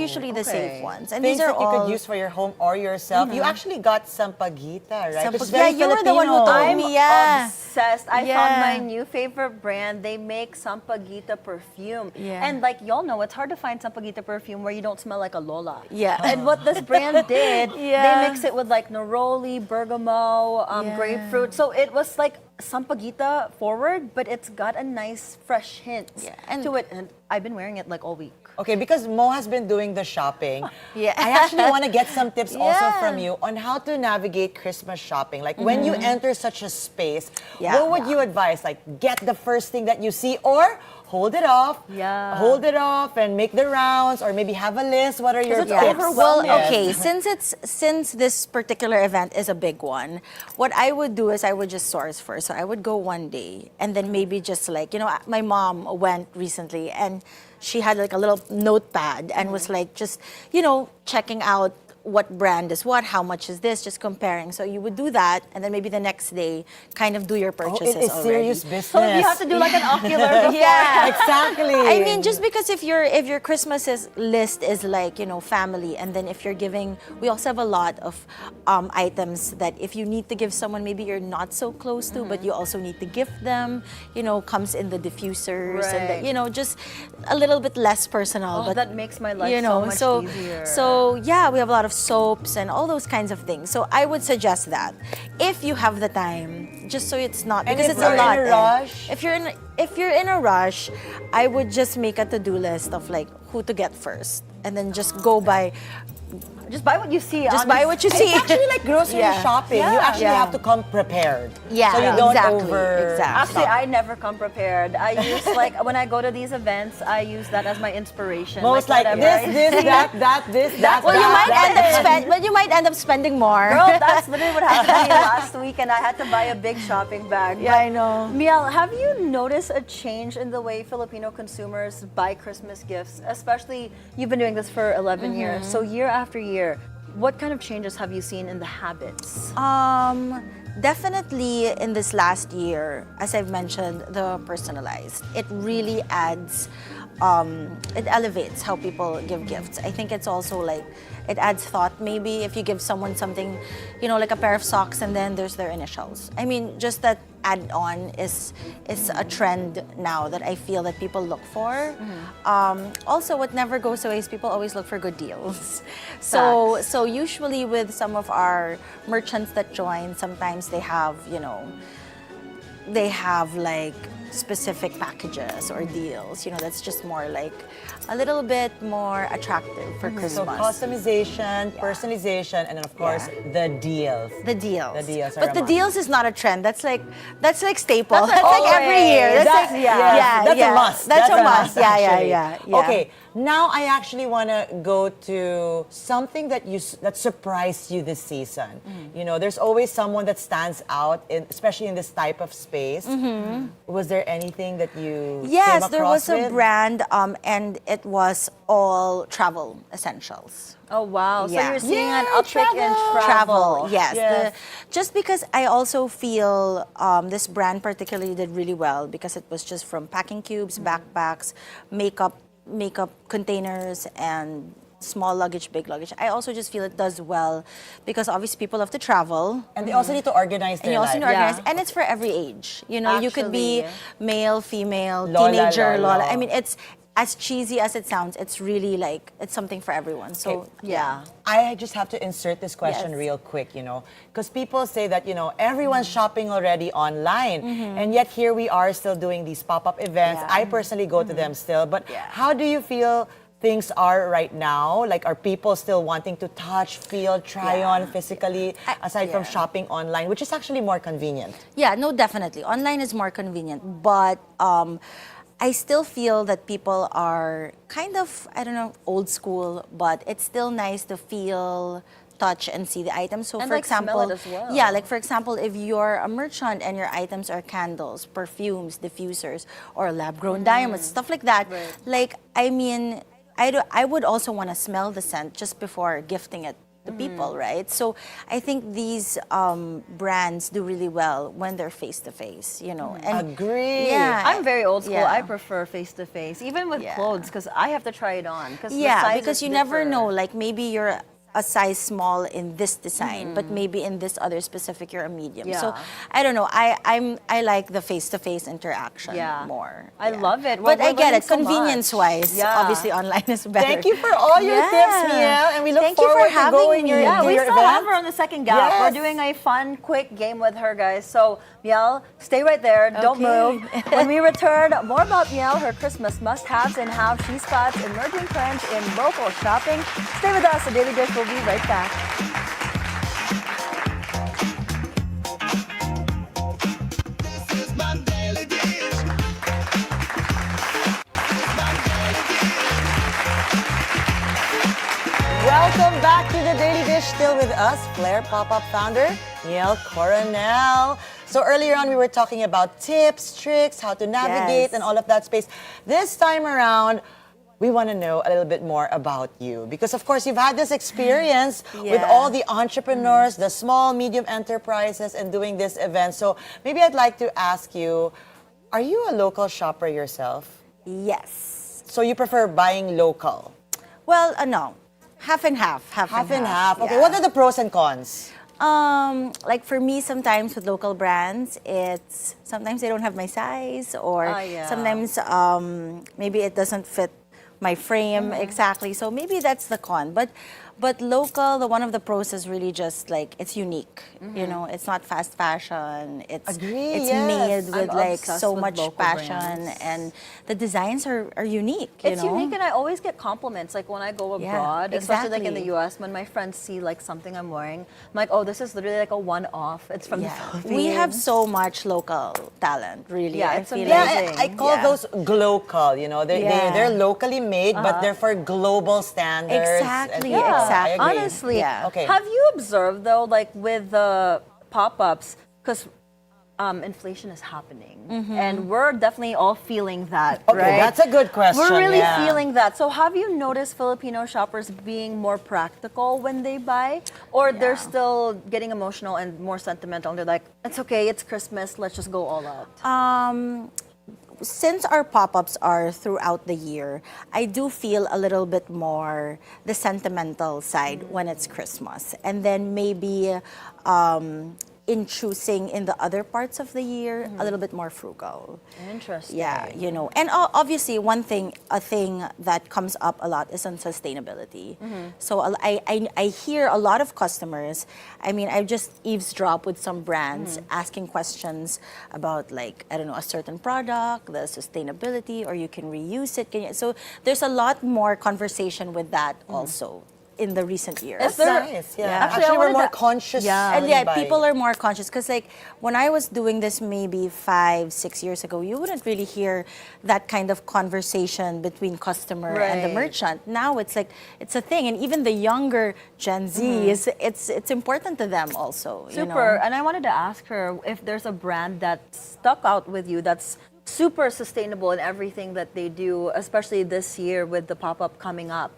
usually the safe okay. ones. And Things these are that you all could use for your home or yourself. You actually got sampagita, right? Which is Yeah, very you were the one who Filipino. told I'm me. Yeah. obsessed. I Yeah. found my new favorite brand. They make Sampaguita perfume. Yeah. And like y'all know, it's hard to find Sampaguita perfume where you don't smell like a Lola. Yeah. And what this brand did, Yeah. they mix it with like neroli, bergamot, Yeah. grapefruit. So it was like Sampaguita forward, but it's got a nice fresh hint Yeah, and- to it. And I've been wearing it like all week. Okay, because Mo has been doing the shopping. Yeah. I actually want to get some tips also Yeah. from you on how to navigate Christmas shopping. Like when you enter such a space, Yeah. what would you advise? Like get the first thing that you see or hold it off. Yeah. Hold it off and make the rounds or maybe have a list. What are your it's tips? overwhelming. Well, Yes. okay, since this particular event is a big one, what I would do is I would just source first. So I would go one day and then maybe just like, my mom went recently and she had like a little notepad and was like just, checking out what brand is what, how much is this, just comparing. So you would do that, and then maybe the next day, kind of do your Oh, purchases it is already. serious business. So you have to do like an ocular before. Yeah. Exactly. I mean, just because if your Christmas list is like, family, and then if you're giving, we also have a lot of items that if you need to give someone maybe you're not so close to, but you also need to gift them, comes in the diffusers and Right. just a little bit less personal. Oh, but that makes my life so much easier. So yeah, we have a lot of soaps and all those kinds of things. So I would suggest that if you have the time, just so it's not And because if it's a you're lot. in a eh. rush? If you're in a rush, I would just make a to-do list of like who to get first, and then just go by. Just buy what you see. Just buy what you see. It's actually like grocery Yeah. shopping. You Yeah. actually Yeah. have to come prepared. Yeah, So you don't exactly, over. exactly. Actually, I never come prepared. I use like when I go to these events, I use that as my inspiration. Most like whatever this, I this, see. that, this, that. Well, you that, might that. end up but you might end up spending more. Girl, that's literally what happened to me last week, and I had to buy a big shopping bag. Yeah, I know. Miel, have you noticed a change in the way Filipino consumers buy Christmas gifts? Especially, you've been doing this for 11 years, so year after year. What kind of changes have you seen in the habits? Definitely in this last year, as I've mentioned, the personalized. It really adds, it elevates how people give gifts. I think it's also like, it adds thought maybe if you give someone something, like a pair of socks and then there's their initials. I mean, just that add-on is a trend now that I feel that people look for. Also, what never goes away is people always look for good deals. So usually with some of our merchants that join, sometimes they have, they have like specific packages or deals, that's just more like a little bit more attractive for Christmas. So customization, personalization, and then of course the deals. The deals. The deals are But a the must. deals is not a trend. That's like staple. That's That's like every year. That's That's like, a must. That's a must. Yeah. actually. Okay, Now I actually want to go to something that surprised you this season. You know, there's always someone that stands out, especially in this type of space. Was there anything that you came Yes, across there was a with? brand, and it was all travel essentials. Oh, wow. So Yeah. you're seeing an Yay, uptick in travel. Travel, yes. Yes. Just because I also feel this brand particularly did really well because it was just from packing cubes, backpacks, makeup containers, and small luggage, big luggage. I also just feel it does well because obviously people love to travel. And they also need to organize And their you also life. need to organize, and it's for every age. You know, you could be Actually. male, female, Lola, teenager, Lola. Lola. I mean, it's as cheesy as it sounds. It's really like it's something for everyone. So Yeah. I just have to insert this question Yes. real quick, you know, because people say that, you know, everyone's shopping already online, and yet here we are still doing these pop-up events. Yeah. I personally go to them still, but how do you feel things are right now? Like, are people still wanting to touch, feel, try on physically, aside from shopping online, which is actually more convenient? Yeah, no, definitely. Online is more convenient, but I still feel that people are kind of, I don't know, old school, but it's still nice to feel, touch, and see the items. So, And, for like, smell example, it as well. yeah, like for example, if you're a merchant and your items are candles, perfumes, diffusers, or lab-grown diamonds, stuff like that. Like, I mean, I would also want to smell the scent just before gifting it to people, right? So I think these brands do really well when they're face to face, you know. And Agree. Yeah, I'm very old school. Yeah. I prefer face to face, even with clothes, because I have to try it on. Yeah, because you never know. Like maybe you're a size small in this design, but maybe in this other specific you're a medium. So Yeah. I don't know. I like the face-to-face interaction more. I love it. But Well, I we're get learning it. so much. Convenience-wise, Yeah. obviously online is better. Thank you for all your tips, Miel, and we look Thank you for forward to having going me. your, Yeah, to we your still event. have her on the second gap. Yes. We're doing a fun, quick game with her, guys. So, Miel, stay right there. Don't move. When we return, more about Miel, her Christmas must-haves, and how she spots emerging trends in local shopping. Stay with us. The Daily Dish will be right back. Welcome back to the Daily Dish. Still with us, Flair Pop-Up founder, Miel Coronel. So earlier on, we were talking about tips, tricks, how to navigate, Yes. and all of that space. This time around, we want to know a little bit more about you. Because, of course, you've had this experience with all the entrepreneurs, the small, medium enterprises, and doing this event. So maybe I'd like to ask you, are you a local shopper yourself? Yes. So you prefer buying local? Well, no. Half and half. Half And half. Okay, yeah. what are the pros and cons? Like for me, sometimes with local brands, it's sometimes they don't have my size, or sometimes maybe it doesn't fit my frame exactly. So maybe that's the con. But local, one of the pros is really just like it's unique. You know, it's not fast fashion. It's Agree, it's yes. made with I'm like obsessed so with much local passion, brands. and the designs are unique. It's you know? unique, and I always get compliments. Like when I go abroad, especially like in the exactly. US, when my friends see like something I'm wearing, I'm like, oh, this is literally like a one-off. It's from the Philippines. We have so much local talent, really. Yeah, I it's feel amazing. like- I call those glocal, you know. They're locally made, but they're for global standards. Exactly, And- exactly. I agree. Honestly, Yeah. Okay. have you observed though, like with the pop-ups, because inflation is happening, and we're definitely all feeling that, Okay, right? that's a good question. We're really yeah. feeling that. So have you noticed Filipino shoppers being more practical when they buy? Or they're still getting emotional and more sentimental, and they're like, it's okay, it's Christmas, let's just go all out? Since our pop-ups are throughout the year, I do feel a little bit more the sentimental side when it's Christmas. And then maybe in choosing in the other parts of the year, a little bit more frugal. Interesting. Yeah, you know. And obviously a thing that comes up a lot is on sustainability. So I hear a lot of customers, I mean, I've just eavesdropped with some brands asking questions about like, I don't know, a certain product, the sustainability, or you can reuse it. So there's a lot more conversation with that also. in the recent years. That's nice. Yeah. Actually, I Actually, we're wanted more to- conscious. Yeah. And when yeah, you buy. people are more conscious because like when I was doing this maybe 5-6 years ago, you wouldn't really hear that kind of conversation between customer and the Right. merchant. Now it's like it's a thing, and even the younger Gen Z is it's important to them also. you know? Super. And I wanted to ask her if there's a brand that stuck out with you that's super sustainable in everything that they do, especially this year with the pop-up coming up.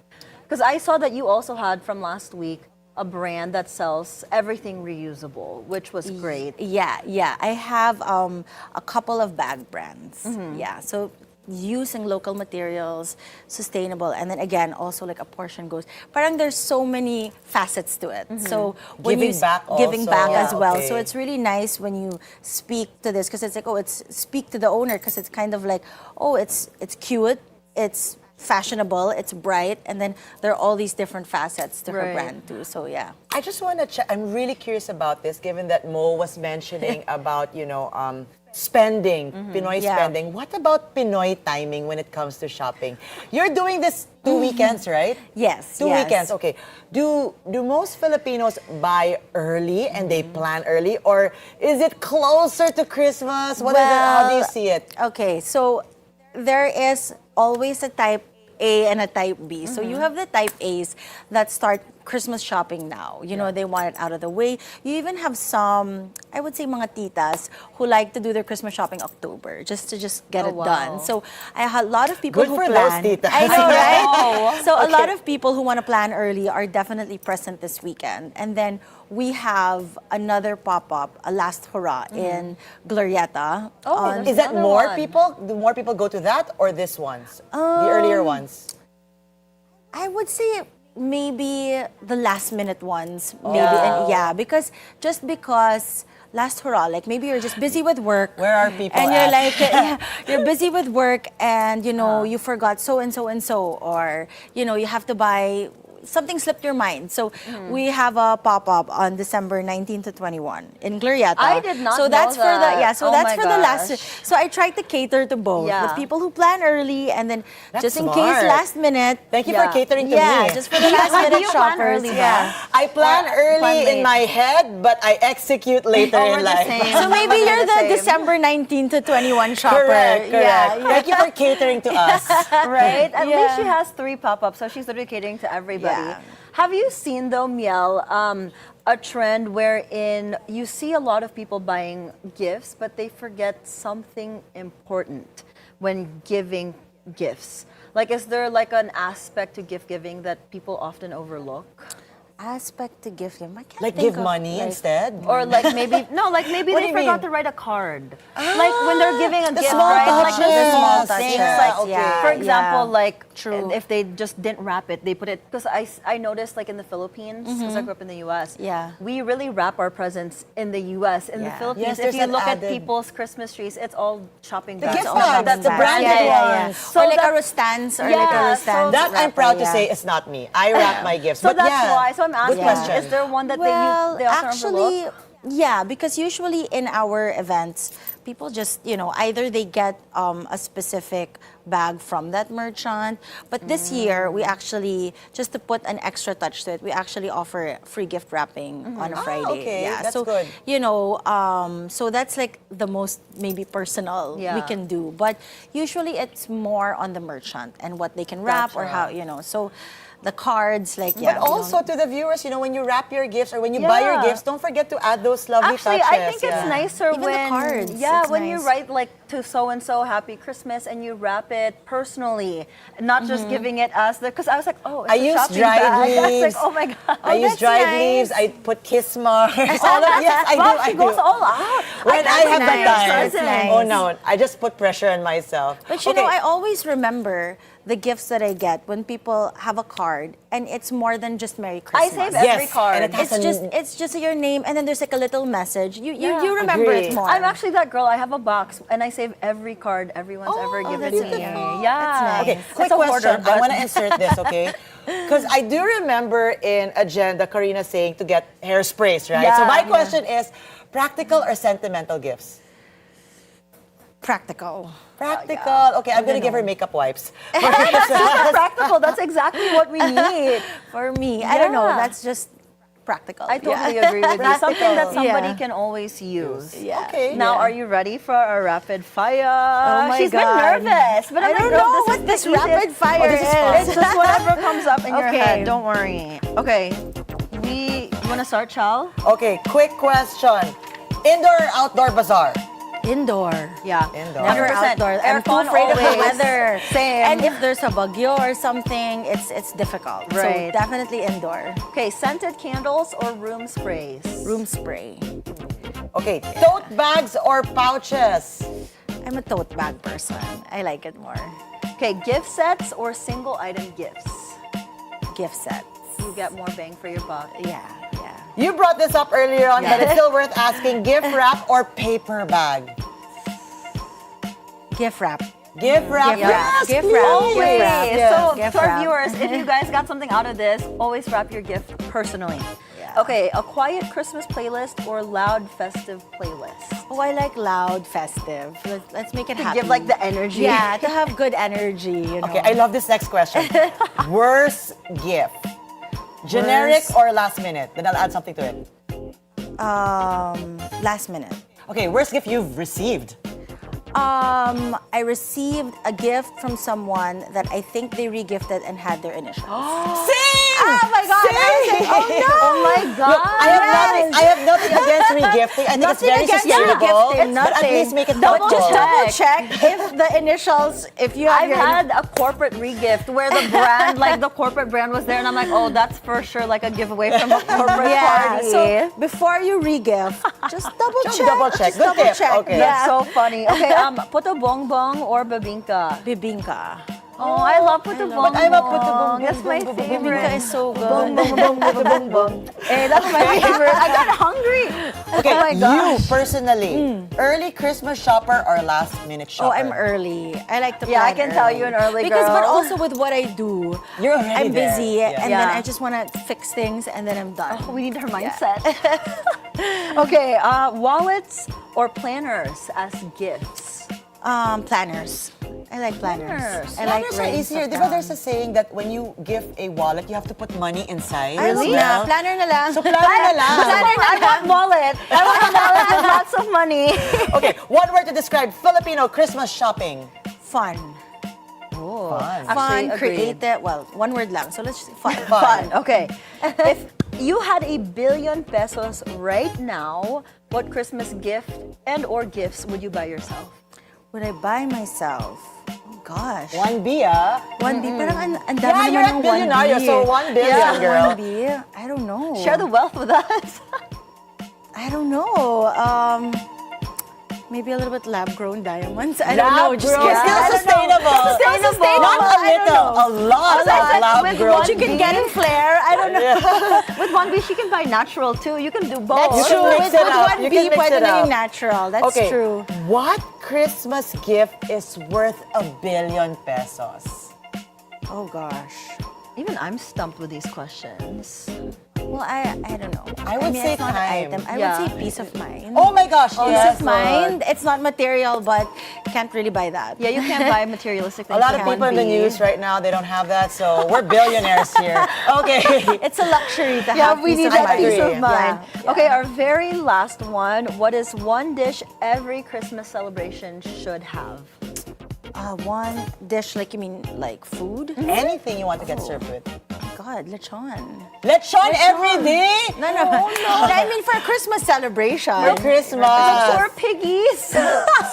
Because I saw that you also had from last week a brand that sells everything reusable, which was great. Yeah. I have a couple of bag brands. Yeah, so using local materials, sustainable, and then again, also like a portion goes. Parang there's so many facets to it. So when Giving back giving also. back Yeah, as well. okay. So it's really nice when you speak to this because it's like, oh, it's speak to the owner because it's kind of like, oh, it's cute, it's fashionable, it's bright, and then there are all these different facets to her Right. brand too. So yeah. I just want to check. I'm really curious about this, given that Mo was mentioning about, spending, Pinoy Yeah. spending. What about Pinoy timing when it comes to shopping? You're doing this 2 weekends, right? Yes. 2 yes. weekends, okay. Do most Filipinos buy early and they plan early, or is it closer to Christmas? What is it? How do you see it? Okay, so there is always a type A and a type B. So you have the type A's that start Christmas shopping now. They want it out of the way. You even have some, I would say mga titas who like to do their Christmas shopping October just to get it wow. done. So I have a lot of people Good who for plan. those titas. I know, right? So a lot Okay. of people who want to plan early are definitely present this weekend. And then we have another pop-up, a last hurrah in Glorieta. on- Is that Another more one. people? Do more people go to that or this ones? The earlier ones? I would say maybe the last minute ones, maybe, and yeah, because last hurrah, like maybe you're just busy with work. Where are people And you're at? like, you're busy with work, and you forgot so and so and so, or you have to buy. Something slipped your mind. So we have a pop-up on December 19 to 21 in Glorieta. I did not So know that's for that. the So Oh that's my for the last. gosh. So I tried to cater to both Yeah. with people who plan early, and then That's just in smart. case last minute. Thank you for catering to Yeah, me. just for the last Do minute you plan shoppers. early ba? Yeah. I plan early plan in late. my head, but I execute later Oh, we're in the life. same. So maybe We're you're the the same. December 19 to 21 shopper. Correct. Yeah. Thank you for catering to us. Right? At least Yeah. she has 3 pop-ups, so she's literally catering to everybody. Yeah. Have you seen, though, Miel, a trend wherein you see a lot of people buying gifts, but they forget something important when giving gifts? Like, is there like an aspect to gift giving that people often overlook? Aspect to gift him. I can't Like think give of, money like- instead? Or like maybe, no, like maybe What they do you forgot mean? to write a card. Like when they're giving a The gift, small right? Like touches. the small touches. things. Yeah, Like, okay. for example, yeah. like True. if they just didn't wrap it, they put it, because I noticed like in the Philippines, because I grew up in the US, Yeah. we really wrap our presents in the US. In the Yeah. Philippines, Yes, if there's you an look at added- people's Christmas trees, it's all shopping The bags. gift all bags, shopping that's the bags. branded ones. So or like that- a Rustans or like Yeah, a so Rustans. That I'm wrapper, proud to yeah. say is not me. I wrap my gifts. So but that's yeah, why. So I'm good asking, question. is there one that Well, they often actually, overlook? yeah, because usually in our events, people just, either they get a specific bag from that merchant, but this year we actually, just to put an extra touch to it, we actually offer free gift wrapping on a Friday. okay. Yeah, That's so, good. so that's like the most maybe personal Yeah. we can do, but usually it's more on the merchant and what they can wrap or how, so the cards, like, yeah. But also to the viewers, when you wrap your gifts or when you buy your Yeah. gifts, don't forget to add those lovely Actually, touches. I think it's nicer Even the when cards, yeah, it's when you nice. write like to so and so Happy Christmas and you wrap it personally, not just giving it as the. Because I was like, oh, it's I a use shopping dried bag. I was leaves. like, oh my god. I use that's dried nice. leaves. I put kiss marks. All of, yes, I Wow, do. she I goes do. all out. When I have the nice. time. That's nice. Oh no, I just put pressure on myself. But you know, I always remember the gifts that I get when people have a card and it's more than just Merry I Christmas. save Yes, every card. and it has It's just your name and then there's like a little message. You Yeah. you remember Agree. it more. I'm actually that girl. I have a box and I save every card everyone's ever given that's to me. beautiful. Yeah. That's nice. Okay, It's quick a hoarder, question. I but- want to insert this, okay? Because I do remember in Agenda, Karina saying to get hairsprays, right? Yeah, so my yeah. question is, practical or sentimental gifts? Practical. Practical. Okay, I'm gonna give her makeup wipes. That's super practical. That's exactly what we need. For me, I don't know. Yeah. That's just practical. I totally agree with you. Something that somebody Yeah. can always use. Yeah. Okay. Now, are you ready for a rapid fire? Oh my She's God. been nervous, but I I'm don't like, know no, what this this is the rapid easiest. fire this is fun. It's just whatever comes up in your Okay. head. Don't worry. Okay. You want to start, Chal? Okay, quick question. Indoor or outdoor bazaar? Indoor. Yeah. Indoor. Never 100%. outdoor. I'm too Aircon afraid of the always. weather. Same. And if there's a bagyo or something, it's difficult. Right. So definitely indoor. Okay, scented candles or room sprays? Room spray. Okay, tote bags or pouches? I'm a tote bag person. I like it more. Okay, gift sets or single item gifts? Gift sets. You get more bang for your buck. Yeah. You brought this up earlier on, but it's still worth asking. Gift wrap or paper bag? Gift wrap. Gift wrap. Gift wrap. Yes, Gift wrap. please. Gift wrap. So, Gift to our wrap. viewers, if you guys got something out of this, always wrap your gift personally. Yeah. Okay, a quiet Christmas playlist or loud festive playlist? Oh, I like loud, festive. Let's make it happy. Give like the energy. Yeah, to have good energy, you know. Okay, I love this next question. Worst gift? Generic Worst- or last minute? Then I'll add something to it. Last minute. Okay, worst gift you've received? I received a gift from someone that I think they regifted and had their initials. Same! Oh my God! I was like, oh no! Oh my God! I have nothing against regifting. I think Nothing it's very against sustainable. regifting, But at nothing. least make it But thoughtful. just double check if the initials, if you have I've your had a corporate regift where the brand, like the corporate brand was there, and I'm like, oh, that's for sure like a giveaway from a corporate party. So before you regift, just double check. double check. Just Good double tip. check. Okay. That's Yeah. so funny. Okay, puto bongbong or babingka? Bibingka. Oh, I love puto bongbong. But I'm a puto bongbong. That's my Bibingka favorite. is so good. Hey, that's my favorite. I got hungry. Okay, Oh my gosh. you personally, early Christmas shopper or last minute shopper? Oh, I'm early. I like to Yeah, I plan can tell early. you an early Because, but girl. also with what I do, You're already I'm there. busy, Yeah. and then Yeah. I just want to fix things, and then I'm done. Oh, we need her mindset. Okay, wallets or planners as gifts? Planners. I like planners. I like Planners are writing easier. stuff Di ba there's down. a saying that when you give a wallet, you have to put money inside? Ay, wag na. Planner na lang. So planner na lang. I want wallet. I want a wallet with lots of money. Okay, one word to describe Filipino Christmas shopping. Fun. Oh, Fun. Fun, agreed. creative. Well, one word lang. So let's just fun. Fun. Okay. If you had 1 billion pesos right now, what Christmas gift and or gifts would you buy yourself? Would I buy myself? Oh gosh. 1B, ah. 1B. Parang ang Yeah, dami you're naman at ng Bilyonaryo, 1B. so 1 billion, Yeah, girl. 1B. I don't know. Share the wealth with us. I don't know. Maybe a little bit lab-grown diamonds. I don't know. Just Lab-grown. kidding. Still I don't know. sustainable. Still sustainable. Not a I don't little, know. a lot of lab-grown. What you can get in Flair. I don't know. With 1B, she can buy natural too. You can do both. That's You can true. mix With it up. 1B, You can mix pwede it na yung up. natural. That's Okay, true. what Christmas gift is worth 1 billion pesos? Oh gosh. Even I'm stumped with these questions. Well, I don't know. I would say it's not time. an item. I Yeah. would say peace of mind. Oh my gosh, Peace yes. of mind. It's not material, but can't really buy that. Yeah, you can't buy materialistic A things. lot of with people in the 1B. news right now, they don't have that, so we're billionaires here. Okay. It's a luxury to Yeah, have we peace need of that mind. peace of Yeah. mind. Yeah. Okay, our very last one. What is one dish every Christmas celebration should have? One dish, like you mean like food? Anything you want to get served with. God, lechon. Lechon every day? No. I mean for a Christmas celebration. For Christmas. Poor piggies.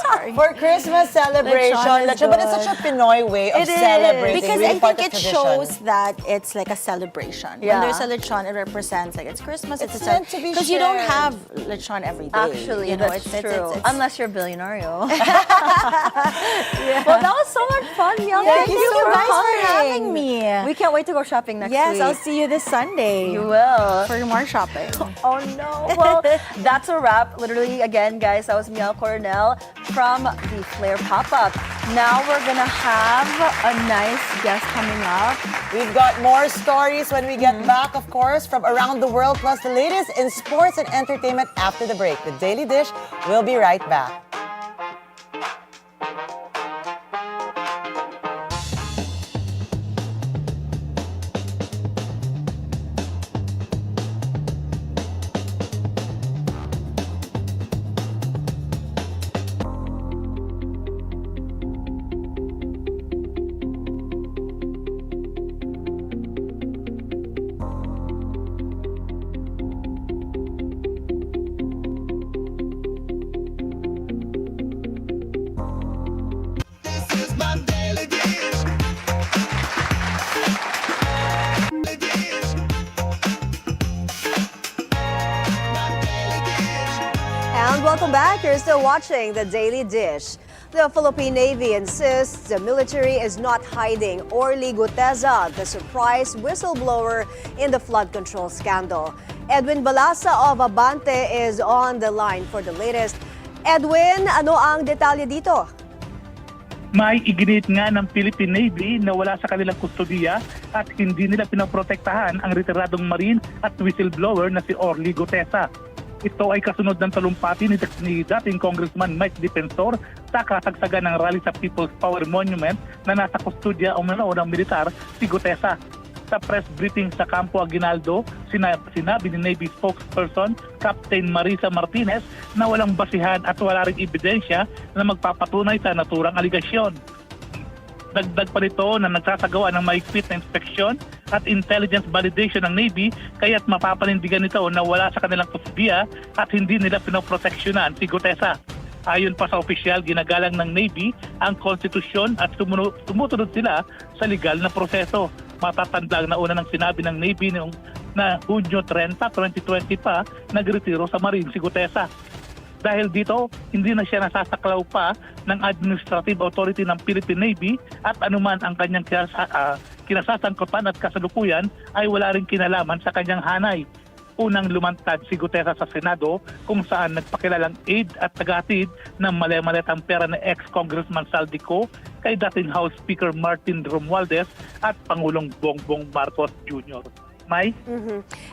Sorry. For Christmas celebration. Lechon is Lechon, but it's good. such a Pinoy way of It is. celebrating. Because really I part think of it tradition. shows that it's like a celebration. Yeah. When there's a lechon, it represents like it's Christmas. It's meant to be because you don't shared. have lechon every day. Actually, you know, that's it's true. it's- Unless you're Bilyonaryo. Well, that was so much fun, Miel. Yeah, Thank you guys for coming. having me. We can't wait to go shopping next Yes, week. I'll see you this Sunday. You will. For more shopping. Oh no. Well, that's a wrap. Literally, again, guys, that was Miel Coronel from the Flair Pop-Up. Now we're gonna have a nice guest coming up. We've got more stories when we get back, of course, from around the world, plus the latest in sports and entertainment after the break. The Daily Dish will be right back. And welcome back. You're still watching The Daily Dish. The Philippine Navy insists the military is not hiding Orly Guteza, the surprise whistleblower in the flood control scandal. Edwin Balasa of Abante is on the line for the latest. Edwin, ano ang detalye dito? May iginit nga ng Philippine Navy na wala sa kanilang kustodiya at hindi nila pinaprotektahan ang retiradong Marine at whistleblower na si Orly Guteza. Ito ay kasunod ng talumpati ni dating Congressman Mike Defensor sa kasagsagan ng rally sa People's Power Monument na nasa kustodya o ng militar si Guteza. Sa press briefing sa Campo Aguinaldo, sinabi ni Navy spokesperson Captain Marisa Martinez na walang basihan at wala ring ebidensya na magpapatunay sa naturang aligasyon. Dagdag pa nito na nagsasagawa ng mahigpit na inspeksyon at intelligence validation ng Navy kaya't mapapanindigan nito na wala sa kanilang kustodiya at hindi nila pinoproteksyonan si Guteza. Ayon pa sa opisyal, ginagalang ng Navy ang konstitusyon at sumusunod sila sa legal na proseso. Matatandang na una ng sinabi ng Navy noong na Hunyo 30, 2020 pa nagretiro sa Marine si Guteza. Dahil dito, hindi na siya nasasaklaw pa ng administrative authority ng Philippine Navy at anuman ang kanyang kinasasangkutan at kasalukuyan ay wala rin kinalaman sa kanyang hanay. Unang lumantad si Guteza sa Senado kung saan nagpakilalang aid at tagahatid ng mali-maletang pera na ex-Congressman Saldico kay dating House Speaker Martin Romualdez at Pangulong Bongbong Marcos Jr. Mai?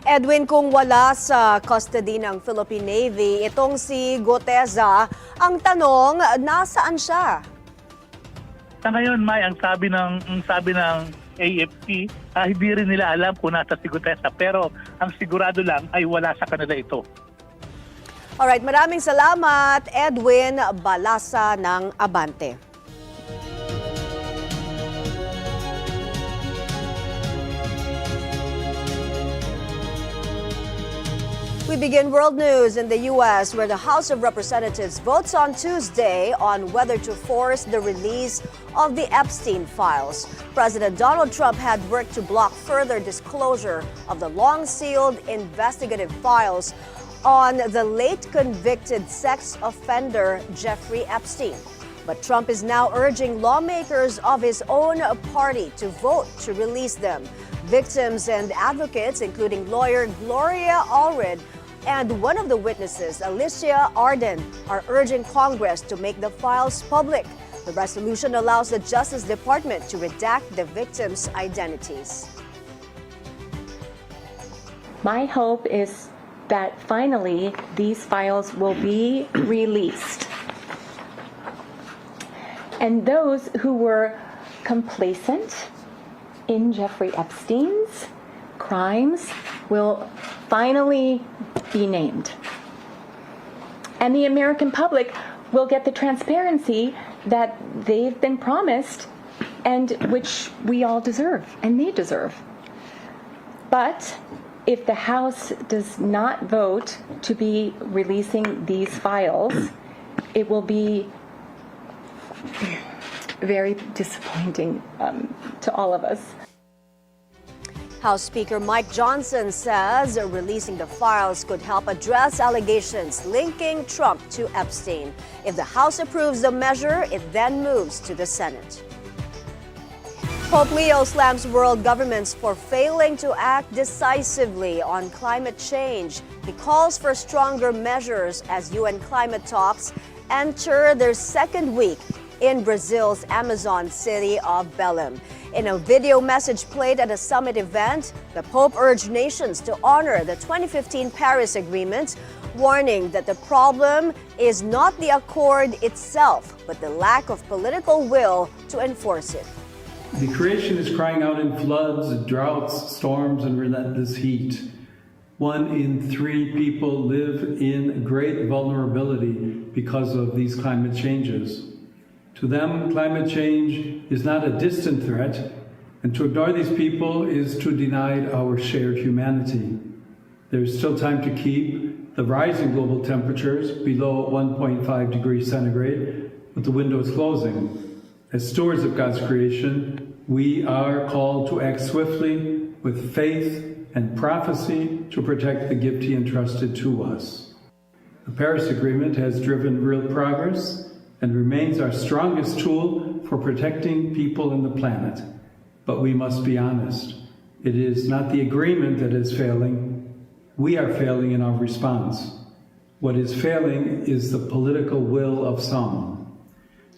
Edwin, kung wala sa custody ng Philippine Navy, itong si Guteza, ang tanong, nasaan siya? Sa ngayon, Mai, ang sabi ng AFP, hindi rin nila alam kung nasa si Guteza, pero ang sigurado lang ay wala sa kanila ito. Alright, maraming salamat, Edwin Balasa ng Abante. We begin world news in the U.S., where the House of Representatives votes on Tuesday on whether to force the release of the Epstein files. President Donald Trump had worked to block further disclosure of the long-sealed investigative files on the late convicted sex offender Jeffrey Epstein. But Trump is now urging lawmakers of his own party to vote to release them. Victims and advocates, including lawyer Gloria Allred and one of the witnesses, Alicia Arden, are urging Congress to make the files public. The resolution allows the Justice Department to redact the victims' identities. My hope is that finally these files will be released. And those who were complacent in Jeffrey Epstein's crimes will finally be named. And the American public will get the transparency that they've been promised and which we all deserve and they deserve. But if the House does not vote to be releasing these files, it will be very disappointing to all of us. House Speaker Mike Johnson says releasing the files could help address allegations linking Trump to Epstein. If the House approves the measure, it then moves to the Senate. Pope Leo slams world governments for failing to act decisively on climate change. He calls for stronger measures as UN climate talks enter their second week in Brazil's Amazon city of Belém. In a video message played at a summit event, the Pope urged nations to honor the 2015 Paris Agreement, warning that the problem is not the accord itself, but the lack of political will to enforce it. The creation is crying out in floods, droughts, storms, and relentless heat. 1 in 3 people live in great vulnerability because of these climate changes. To them, climate change is not a distant threat, and to ignore these people is to deny our shared humanity. There is still time to keep the rising global temperatures below 1.5 degrees centigrade, with the windows closing. As stewards of God's creation, we are called to act swiftly with faith and prophecy to protect the gift He entrusted to us. The Paris Agreement has driven real progress and remains our strongest tool for protecting people and the planet. But we must be honest. It is not the agreement that is failing. We are failing in our response. What is failing is the political will of some.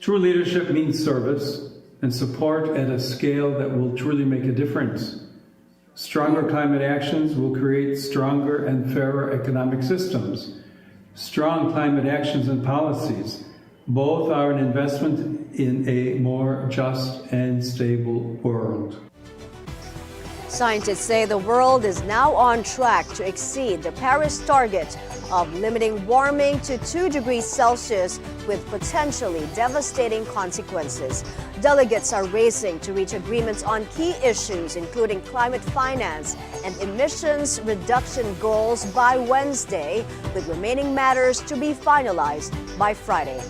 True leadership means service and support at a scale that will truly make a difference. Stronger climate actions will create stronger and fairer economic systems. Strong climate actions and policies, both are an investment in a more just and stable world. Scientists say the world is now on track to exceed the Paris target of limiting warming to 2 degrees Celsius with potentially devastating consequences. Delegates are racing to reach agreements on key issues, including climate finance and emissions reduction goals by Wednesday, with remaining matters to be finalized by Friday.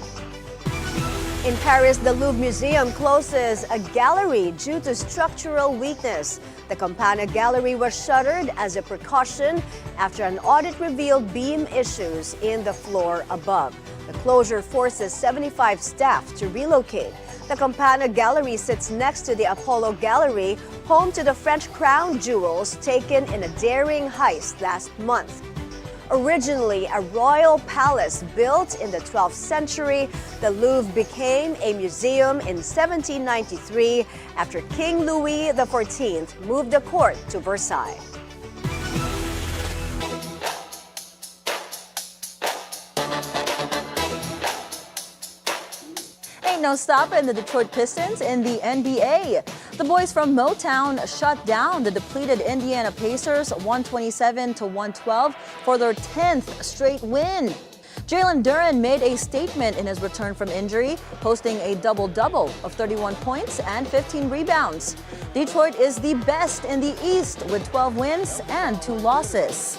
In Paris, the Louvre Museum closes a gallery due to structural weakness. The Campana Gallery was shuttered as a precaution after an audit revealed beam issues in the floor above. The closure forces 75 staff to relocate. The Campana Gallery sits next to the Apollo Gallery, home to the French crown jewels taken in a daring heist last month. Originally a royal palace built in the 12th century, the Louvre became a museum in 1793 after King Louis XIV moved the court to Versailles. Ain't no stopping the Detroit Pistons in the NBA. The boys from Motown shut down the depleted Indiana Pacers 127-112 for their 10th straight win. Jalen Duren made a statement in his return from injury, posting a double-double of 31 points and 15 rebounds. Detroit is the best in the East with 12 wins and 2 losses.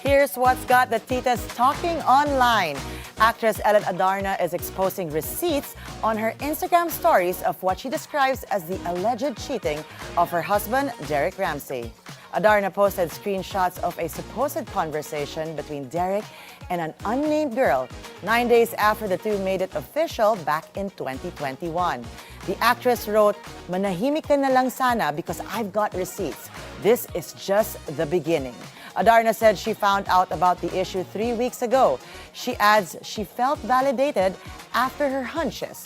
Here's what's got the titas talking online. Actress Ellen Adarna is exposing receipts on her Instagram stories of what she describes as the alleged cheating of her husband, Derek Ramsey. Adarna posted screenshots of a supposed conversation between Derek and an unnamed girl 9 days after the two made it official back in 2021. The actress wrote, "Manahimik ka na lang sana because I've got receipts. This is just the beginning." Adarna said she found out about the issue 3 weeks ago. She adds she felt validated after her hunches,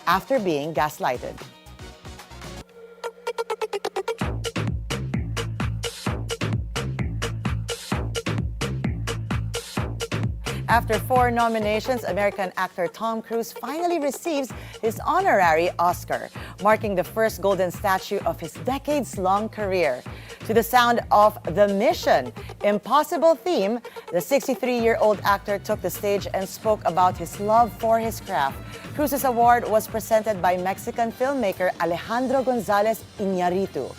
after being gaslighted. After 4 nominations, American actor Tom Cruise finally receives his honorary Oscar, marking the first golden statue of his decades-long career. To the sound of the Mission Impossible theme, the 63-year-old actor took the stage and spoke about his love for his craft. Cruise's award was presented by Mexican filmmaker Alejandro González Iñárritu,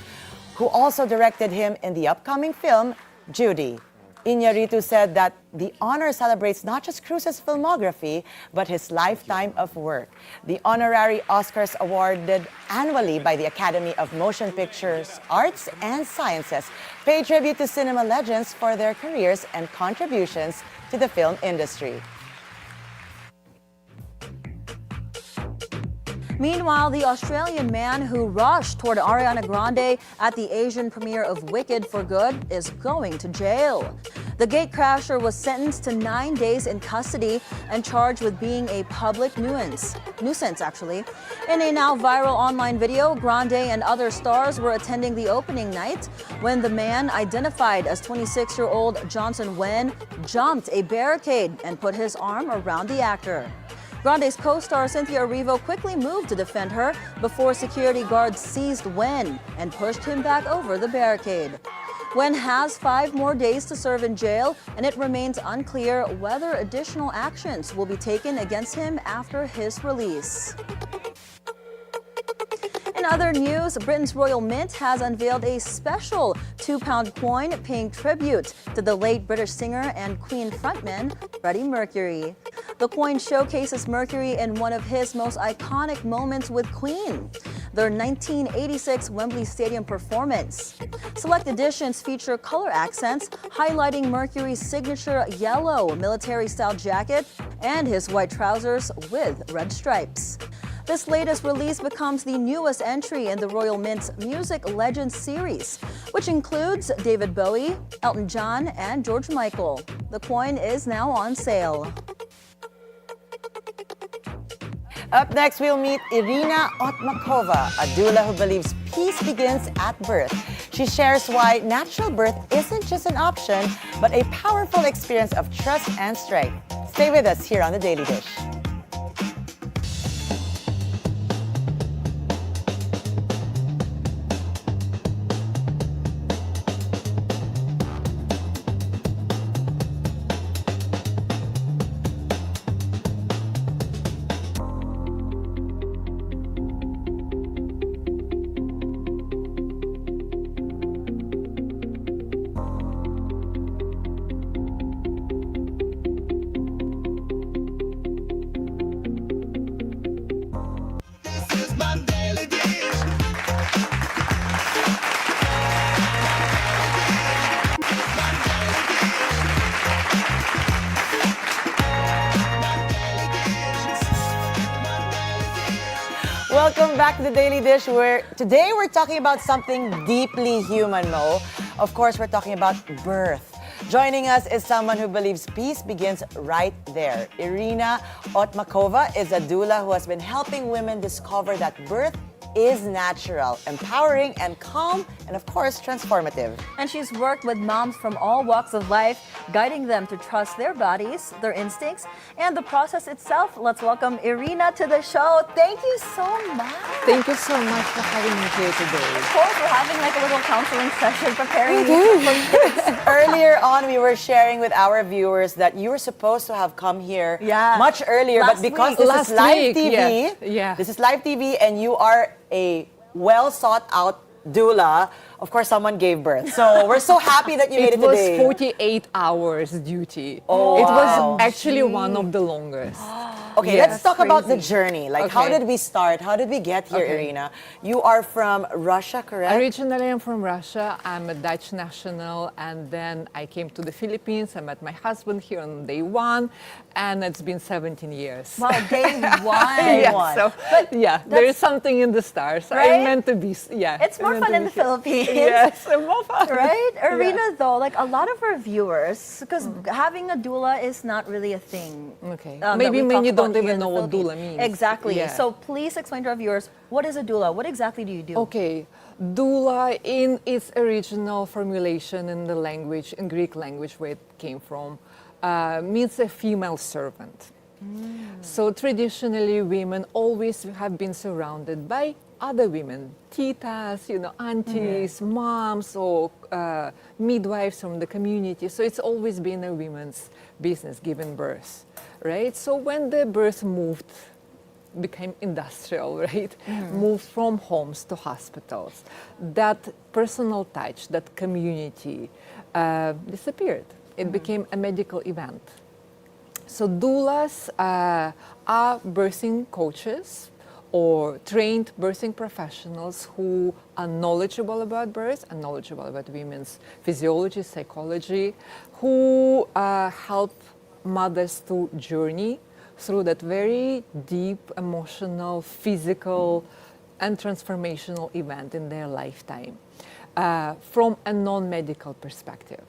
who also directed him in the upcoming film Judy. Iñárritu said that the honor celebrates not just Cruise's filmography, but his lifetime of work. The honorary Oscars awarded annually by the Academy of Motion Pictures, Arts, and Sciences pay tribute to cinema legends for their careers and contributions to the film industry. Meanwhile, the Australian man who rushed toward Ariana Grande at the Asian premiere of Wicked for Good is going to jail. The gatecrasher was sentenced to 9 days in custody and charged with being a public nuisance. In a now viral online video, Grande and other stars were attending the opening night when the man, identified as 26-year-old Johnson Wen, jumped a barricade and put his arm around the actor. Grande's co-star Cynthia Erivo quickly moved to defend her before security guards seized Wen and pushed him back over the barricade. Wen has 5 more days to serve in jail, and it remains unclear whether additional actions will be taken against him after his release. In other news, Britain's Royal Mint has unveiled a special £2 coin paying tribute to the late British singer and Queen frontman, Freddie Mercury. The coin showcases Mercury in one of his most iconic moments with Queen. their 1986 Wembley Stadium performance. Select editions feature color accents highlighting Mercury's signature yellow military-style jacket and his white trousers with red stripes. This latest release becomes the newest entry in the Royal Mint's Music Legends series, which includes David Bowie, Elton John, and George Michael. The coin is now on sale. Up next, we'll meet Irina Otmakhova, a doula who believes peace begins at birth. She shares why natural birth isn't just an option, but a powerful experience of trust and strength. Stay with us here on The Daily Dish. Welcome back to The Daily Dish, where today we're talking about something deeply human, Mo. Of course, we're talking about birth. Joining us is someone who believes peace begins right there. Irina Otmakhova is a doula who has been helping women discover that birth is natural, empowering, and calm, and of course, transformative. And she's worked with moms from all walks of life, guiding them to trust their bodies, their instincts, and the process itself. Let's welcome Irina to the show. Thank you so much. Thank you so much for having me here today. Of course, we're having like a little counseling session preparing you for kids. Earlier on, we were sharing with our viewers that you were supposed to have come here much earlier, but because this is live TV, this is live TV, and you are a well sought out doula, of course someone gave birth. So we're so happy that you made it today. It was 48 hours duty. Oh, it wow. was actually one of the longest. Okay, let's talk about the journey. Like, how did we start? How did we get here, Irina? You are from Russia, correct? Originally, I'm from Russia. I'm a Dutch national, and then I came to the Philippines. I met my husband here on day one, and it's been 17 years. Wow, day one. So, there is something in the stars. Right? I'm meant to be, It's more fun in the Philippines. Yes, more fun. Right? Irina, though, like a lot of our viewers, because having a doula is not really a thing. Okay. Maybe many don't even know what doula means. Exactly. Yeah. So please explain to our viewers, what is a doula? What exactly do you do? Okay. Doula, in its original formulation in the language, in Greek language where it came from, means a female servant. So traditionally, women always have been surrounded by other women, titas, aunties, moms, or midwives from the community. So it's always been a women's business, giving birth, right? So when the birth became industrial, right? Moved from homes to hospitals, that personal touch, that community disappeared. It became a medical event. So doulas are birthing coaches or trained birthing professionals who are knowledgeable about birth and knowledgeable about women's physiology, psychology, who help mothers to journey through that very deep, emotional, physical, and transformational event in their lifetime from a non-medical perspective.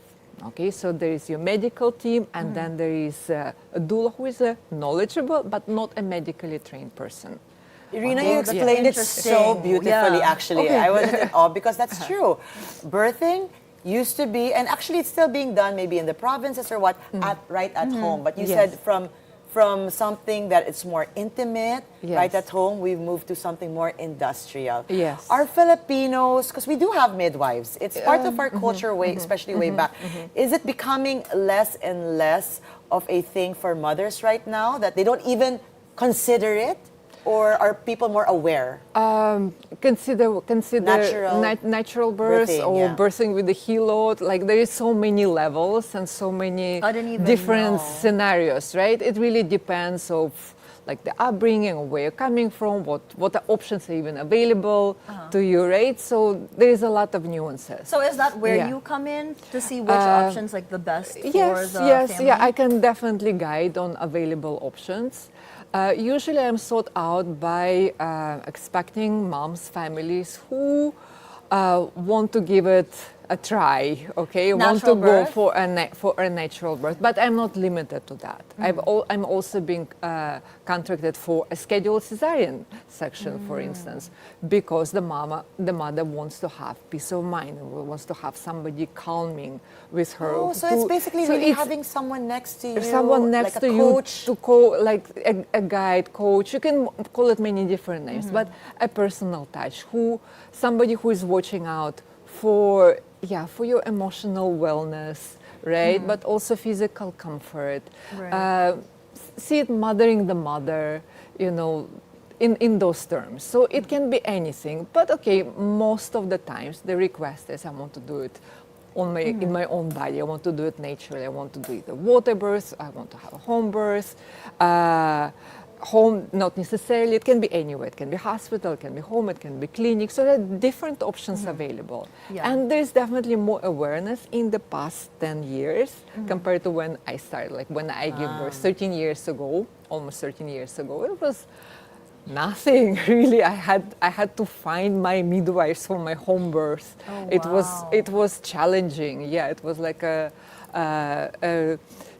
Okay, so there is your medical team, and then there is a doula who is a knowledgeable but not a medically trained person. Irina, you explained it so beautifully, actually. I was in awe because that's true. Birthing used to be, and actually it's still being done maybe in the provinces or what, right at home. But you said from something that it's more intimate, right at home, we've moved to something more industrial. Yes. Our Filipinos, because we do have midwives, it's part of our culture, especially way back. Is it becoming less and less of a thing for mothers right now, that they don't even consider it? Or are people more aware? Consider natural birth birthing, or birthing with the helot. Like, there is so many levels and so many different scenarios, right? It really depends of like the upbringing, where you're coming from, what the options are even available to you, right? So there's a lot of nuances. So is that where Yeah. you come in to see which options like the best for Yes, the yes, family? yeah. I can definitely guide on available options. Usually, I'm sought out by expecting moms, families who want to give it a try, okay? Want to Natural go birth? for a natural birth, but I'm not limited to that. I'm also being contracted for a scheduled cesarean section, for instance, because the mother wants to have peace of mind, wants to have somebody calming with her. Oh, so it's basically really having someone next to you, someone next like to a you coach. to like a guide, coach. You can call it many different names, but a personal touch, somebody who is watching out for your emotional wellness, right? But also physical comfort. Right. See it mothering the mother, in those terms. So it can be anything. But okay, most of the times the request is I want to do it in my own body. I want to do it naturally. I want to do it a water birth. I want to have a home birth. Home, not necessarily. It can be anywhere. It can be hospital, it can be home, it can be clinic. So there are different options available. Yeah. And there's definitely more awareness in the past 10 years compared to when I started. Like when I gave birth 13 years ago, almost 13 years ago, it was nothing really. I had to find my midwives for my home birth. It was challenging. Yeah, it was like a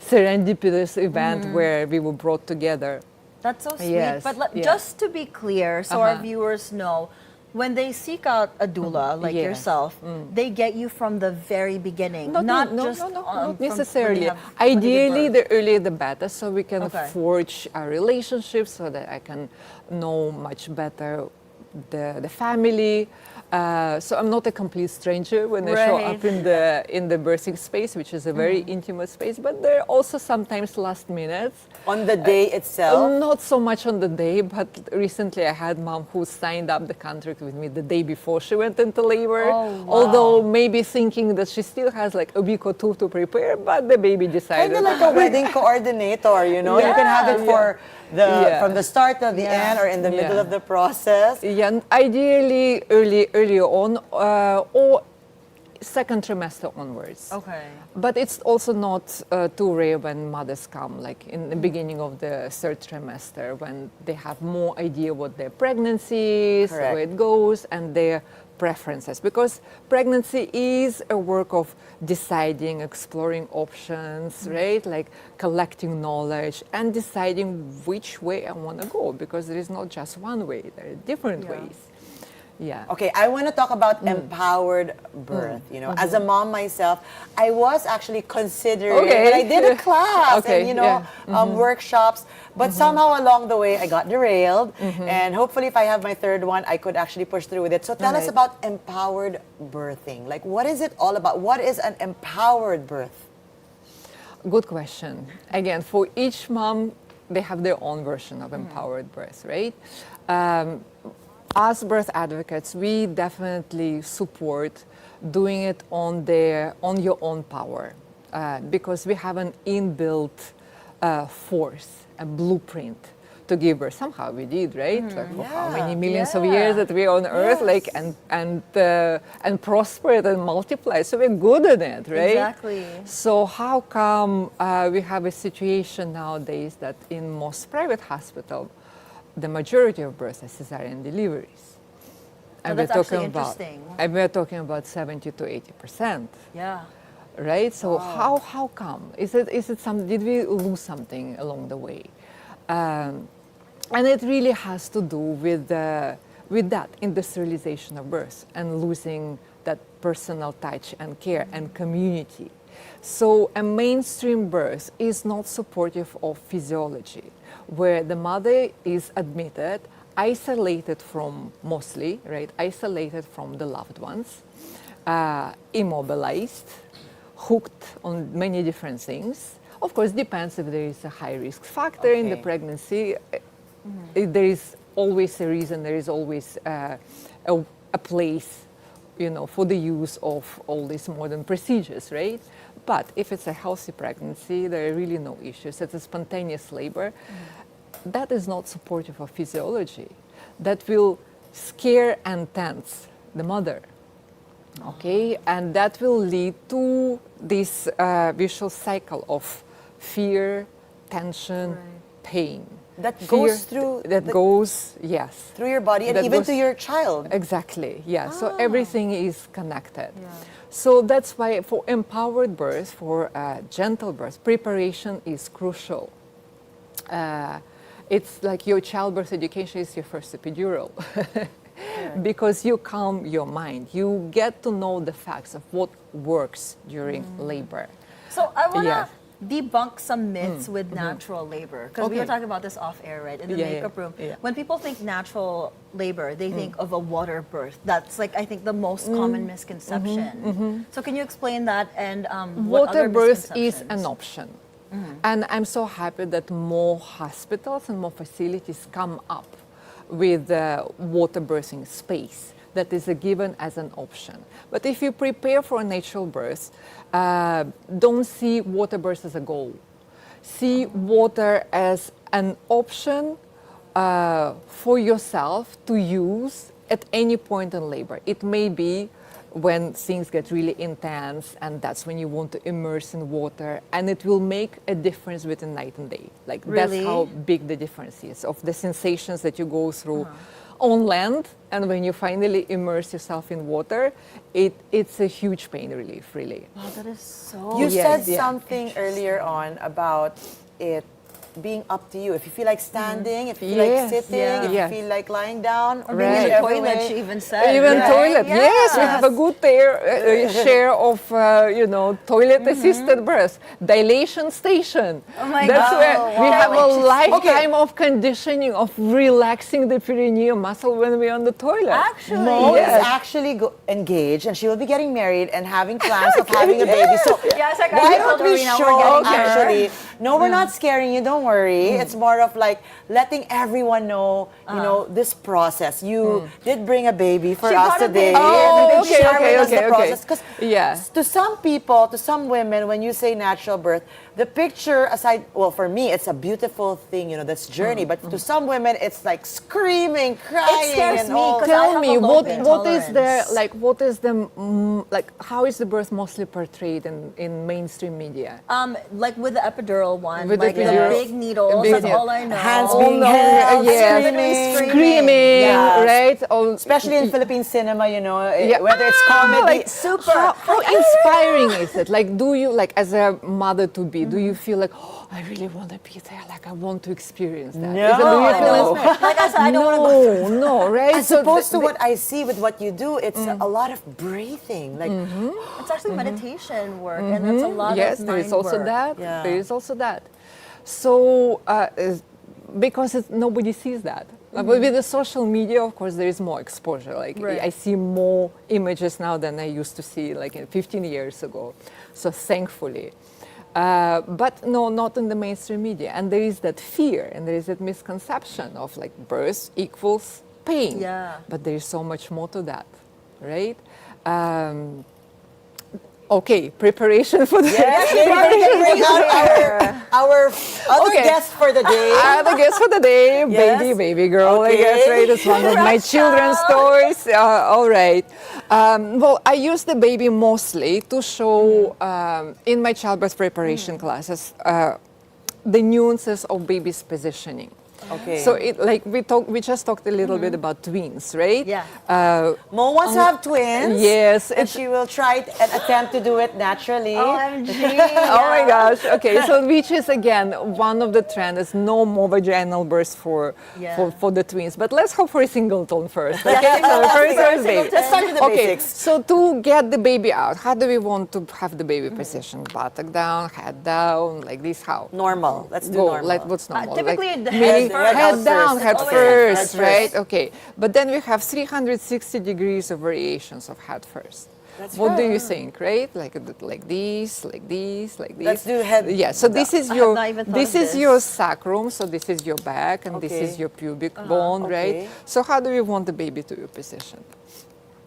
serendipitous event where we were brought together. That's so sweet. Yes, But yeah. just to be clear, so our viewers know, when they seek out a doula like Yes. yourself, they get you from the very beginning, not necessarily. from when you Ideally, give birth. the earlier the better, so we can Okay. forge a relationship, so that I can know much better the family. So I'm not a complete stranger when I show up in the birthing space, which is a very intimate space. But there are also sometimes last minutes. On the day itself? Not so much on the day, but recently I had mom who signed up the contract with me the day before she went into labor. Oh, wow. Although maybe thinking that she still has like a week or two to prepare, but the baby decided. Kind of like a wedding coordinator, you know? You can have it for from the start to the end or in the middle of the process. Yeah, and ideally earlier on or second trimester onwards. Okay. But it's also not too rare when mothers come, like in the beginning of the third trimester, when they have more idea what their pregnancy is, where it goes, and their preferences. Because pregnancy is a work of deciding, exploring options, right? Like collecting knowledge and deciding which way I want to go, because there is not just one way, there are different ways. Yeah. Okay, I want to talk about empowered birth. You know, as a mom myself, I was actually considering, and I did a class and workshops, but somehow along the way I got derailed. And hopefully, if I have my third one, I could actually push through with it. So tell us about empowered birthing. Like, what is it all about? What is an empowered birth? Good question. Again, for each mom, they have their own version of empowered birth, right? As birth advocates, we definitely support doing it on your own power, because we have an inbuilt force, a blueprint to give birth. Somehow we did, right? Like for how many millions of years that we're on Earth, like and prospered and multiplied. So we're good at it, right? Exactly. So how come we have a situation nowadays that in most private hospitals, the majority of births are cesarean deliveries? And that's actually interesting. And we're talking about 70 to 80%. Yeah. Right? So how come? Is it some? Did we lose something along the way? And it really has to do with that industrialization of birth and losing that personal touch and care and community. So a mainstream birth is not supportive of physiology, where the mother is admitted, isolated from isolated from the loved ones, immobilized, hooked on many different things. Of course, depends if there is a high risk factor in the pregnancy. There is always a reason, there is always a place, for the use of all these modern procedures, right? But if it's a healthy pregnancy, there are really no issues. It's a spontaneous labor. that is not supportive of physiology. That will scare and tense the mother. Okay, and that will lead to this vicious cycle of fear, tension, pain. That Fear, goes through... yes. Through your body and That even goes- to your child. Exactly, yeah. So everything is connected. So that's why for empowered birth, for gentle birth, preparation is crucial. It's like your childbirth education is your first epidural. Because you calm your mind. You get to know the facts of what works during labor. So I want to Yes. debunk some myths with natural labor, because we were Okay. talking about this off air, right, in the Yeah, yeah, makeup room. yeah. When people think natural labor, they think of a water birth. That's like, I think, the most common misconception. So can you explain that, and what Water other birth is misconceptions? an option. And I'm so happy that more hospitals and more facilities come up with water birthing space that is given as an option. But if you prepare for a natural birth, don't see water birth as a goal. See water as an option for yourself to use at any point in labor. It may be when things get really intense, and that's when you want to immerse in water, and it will make a difference between night and day. Like Really? that's how big the difference is of the sensations that you go through on land, and when you finally immerse yourself in water, it's a huge pain relief, really. Wow, that is so... You Yes, said yeah. something earlier on about it being up to you. If you feel like standing, if you feel like Yes, sitting, yeah. if Yes. you feel like lying down, or Being in the whichever toilet, way. she even said. Even right? toilet, yes, we have a good share of, toilet-assisted birth. Dilation station. Oh my That's God. where we Wow. have a Okay. lifetime of conditioning of relaxing the perineal muscle when we're on the toilet. Actually. Mo Yes. is actually engaged, and she will be getting married and having plans of having a baby. So Yes, I why told don't we Irina we're show getting her. actually? No, we're not scaring you. Don't worry. It's more of like letting everyone know, this process. You did bring a baby for She us brought a today. baby. Oh, and okay, share with us okay, the okay. process. Because Yeah. to some people, to some women, when you say natural birth, the picture aside, well, for me, it's a beautiful thing, this journey. But to some women, it's like screaming, crying, scares and me, all. 'cause I Tell have me, a low what pain is the tolerance. how is the birth mostly portrayed in mainstream media? Like with the epidural one, With the like the epidural. big needles, Big that's needle. all I know. Hands Oh, being no, held, yes. screaming. Screaming, Yes. right? Oh, Especially in Philippine cinema, Yeah. whether it's comedy. Like, super. How inspiring is it? Like, do you, like, as a mother to be, do you feel like, oh, I really want to be there, like, I want to experience that? No, Is it, do you I feel know. inspired? Like I said, I don't want to go through. No, right? As opposed to what I see with what you do, it's a lot of breathing. Like, It's actually meditation work, and that's a lot Yes, of there is mind also work. that. Yeah. There is also that. So, because nobody sees that. But with the social media, of course, there is more exposure. Like Right. I see more images now than I used to see, like 15 years ago. So thankfully. But no, not in the mainstream media. And there is that fear, and there is that misconception of like birth equals pain. Yeah. But there is so much more to that, right? Okay, preparation for the yes, maybe we can bring out our other Okay. guest for the day. The guest for the day, Yes. baby girl, I guess, Okay. right? It's one of my children's stories. All right. Well, I use the baby mostly to show in my childbirth preparation classes the nuances of baby's positioning. Okay. So we just talked a little bit about twins, right? Yeah. Mo wants to have twins. Yes, And she will try and attempt to do it naturally. OMG. Oh my gosh. Okay, so which is again one of the trends is no more vaginal births for the twins. But let's hope for a singleton first. Okay, so the first baby. Let's start with the Okay, basics. so to get the baby out, how do we want to have the baby position? Buttock down, head down, like this? How? Normal. Let's do Go, normal. like what's normal? typically like, the meaning head head first. down, head Always first, head right? first. Okay, but then we have 360 degrees of variations of head first. What do you think, right? Like this, like this, like this. Let's do head. Yeah, so this is I have your not even thought this of is this. your sacrum, so this is your back, and this Okay. is your pubic bone, okay. right? So how do we want the baby to be positioned?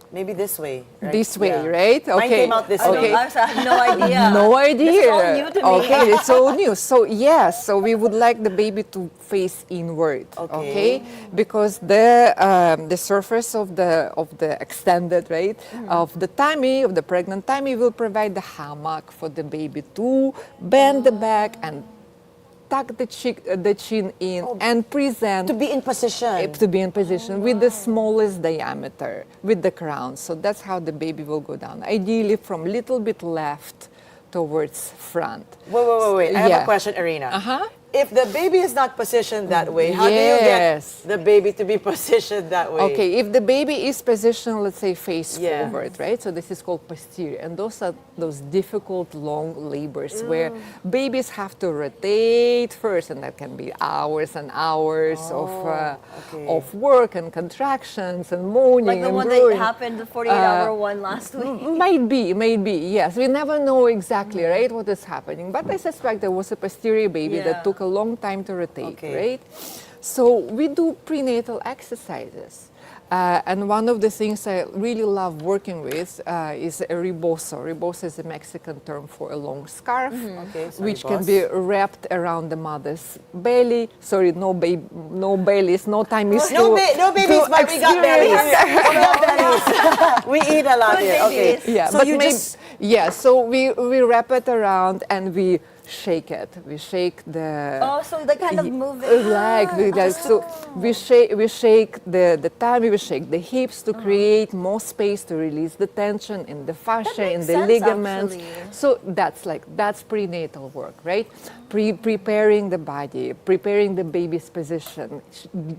Maybe this way. Right? This way, Yeah. right? Mine Okay. came out this way. I have no idea. No idea. This is all new to me. Okay, it's all new. So yes, so we would like the baby to face inward. Okay, because the surface of the extended, right, of the tummy, of the pregnant tummy, will provide the hammock for the baby to bend the back and tuck the chin in and present. To be in position. To be in position with the smallest diameter, with the crown. So that's how the baby will go down. Ideally from little bit left towards front. Wait. I have a question, Irina. If the baby is not positioned that way, how do you get the baby to be positioned that way? Okay, if the baby is positioned, let's say face forward, right? So this is called posterior. And those are those difficult long labors where babies have to rotate first, and that can be hours and hours of work and contractions and moaning. Like the and one brewing. that happened, the 48-hour one last week. Might be, yes. We never know exactly, right, what is happening. But I suspect there was a posterior baby that took a long time to rotate, right? So we do prenatal exercises. And one of the things I really love working with is a rebozo. Rebozo is a Mexican term for a long scarf, which can be wrapped around the mother's belly. Sorry, no bellies, no time is No babies, but we got bellies. We got bellies. We eat a lot here. Okay. Yeah, So but you just so we wrap it around and we shake it. We shake the. Oh, so they kind of move it. So we shake the tummy, we shake the hips to create more space to release the tension in the fascia, in the ligaments. Actually. So that's prenatal work, right? Preparing the body, preparing the baby's position,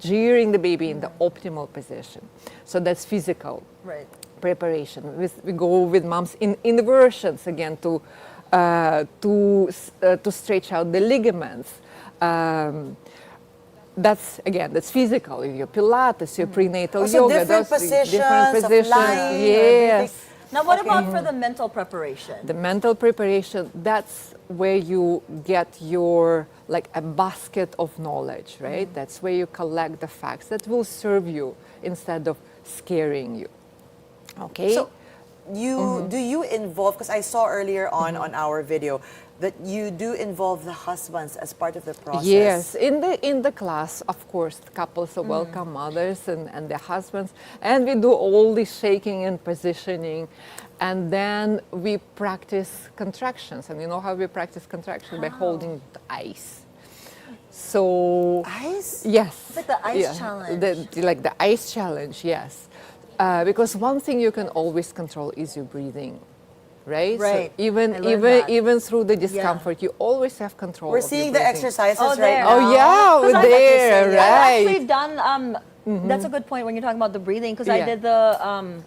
gearing the baby in the optimal position. So that's physical preparation. We go with moms in inversions again to stretch out the ligaments. That's physical. Your Pilates, your prenatal yoga. Different positions, different positions. lying, Yes. Now, what about for the mental preparation? The mental preparation, that's where you get your, like a basket of knowledge, right? That's where you collect the facts that will serve you instead of scaring you. Okay? So do you involve, because I saw earlier on our video, that you do involve the husbands as part of the process? Yes, in the class, of course, couples are welcome, mothers and their husbands, and we do all the shaking and positioning, and then we practice contractions. And you know how we practice contractions? By holding the ice. So ice? Yes. It's like the ice challenge. Like the ice challenge, yes. Because one thing you can always control is your breathing. Right. Right. So even through the discomfort, you always have control. We're seeing the exercises right there. now. Oh yeah, we're there, right? I've actually done. That's a good point when you're talking about the breathing, because I did the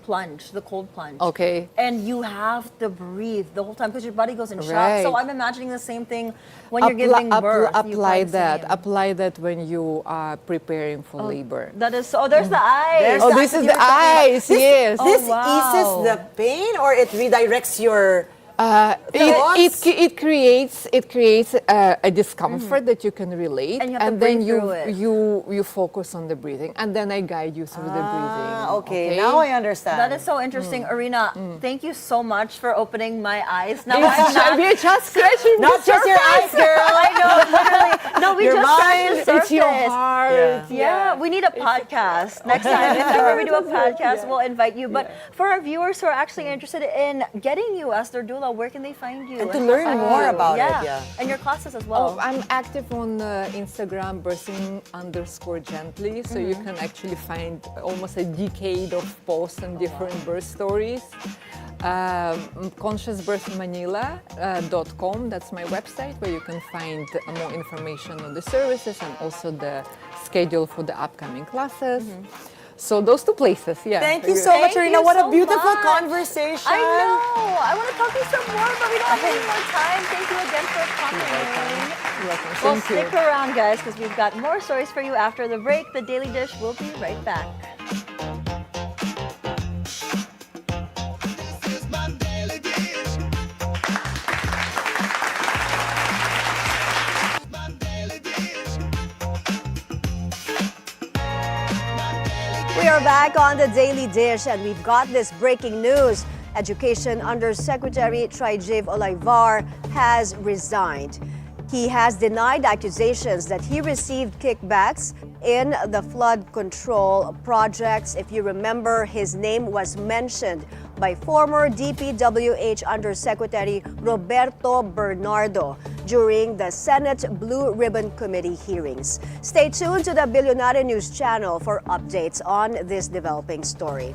plunge, the cold plunge. Okay. And you have to breathe the whole time because your body goes in shock. Right. So I'm imagining the same thing when you're giving birth. Apply that when you are preparing for labor. That is so. There's the eyes. This is the eyes. Yes. This eases the pain, or it redirects your. It creates a discomfort that you can relate, And you have to then breathe through it. you focus on the breathing, and then I guide you through the breathing. Okay, now I understand. That is so interesting, Irina. Thank you so much for opening my eyes. Now We're just scratching Not just your eyes, girl. I know, literally. No, we Your just scratched the mind, surface. it's your heart. Yeah, we need a podcast. Next time, if ever we do a podcast, we'll invite you. But for our viewers who are actually interested in getting you as their doula, where can they find you? And to learn more about it, And your classes as well. I'm active on Instagram, birthing_gently, so you can actually find almost a decade of posts and different birth stories. consciousbirthmanila.com, that's my website, where you can find more information on the services and also the schedule for the upcoming classes. So those two places, Thank you so much, Irina. What a beautiful conversation. I know. I want to talk to you some more, but we don't have any more time. Thank you again for coming. You're welcome. Well, Thank you. stick around, guys, because we've got more stories for you after the break. The Daily Dish will be right back. We are back on the Daily Dish and we've got this breaking news. Education Undersecretary Trijev Olaivar has resigned. He has denied accusations that he received kickbacks in the flood control projects. If you remember, his name was mentioned by former DPWH Undersecretary Roberto Bernardo during the Senate Blue Ribbon Committee hearings. Stay tuned to the Bilyonaryo News channel for updates on this developing story.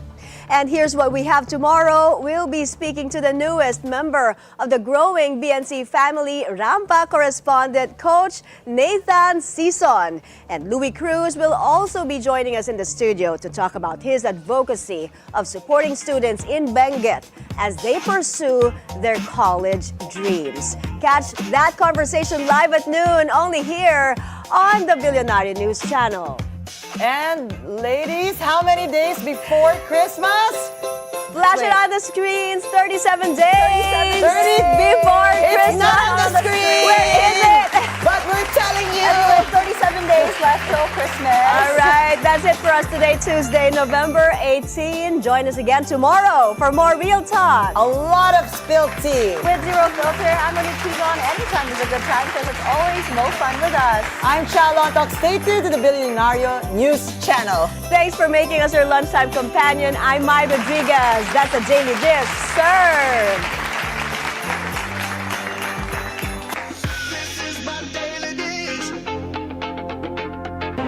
And here's what we have tomorrow. We'll be speaking to the newest member of the growing BNC family, Rampa correspondent Coach Nathan Sison. And Louis Cruz will also be joining us in the studio to talk about his advocacy of supporting students in Benguet as they pursue their college dreams. Catch that conversation live at noon only here on the Bilyonaryo News channel. And ladies, how many days before Christmas? Flash it on the screens, 37 days 30 before It's Christmas. not on the screen. Where is it? But we're telling you. Anyway, 37 days left till Christmas. All right, that's it for us today, Tuesday, November 18. Join us again tomorrow for more Real Talk. A lot of spilled tea. With zero filter, I'm Monique Tuzon. Anytime is a good time because it's always more fun with us. I'm Chal. Lontoc. Stay tuned to the Bilyonaryo News channel. Thanks for making us your lunchtime companion. I'm Mai Rodriguez. That's a Daily Dish served.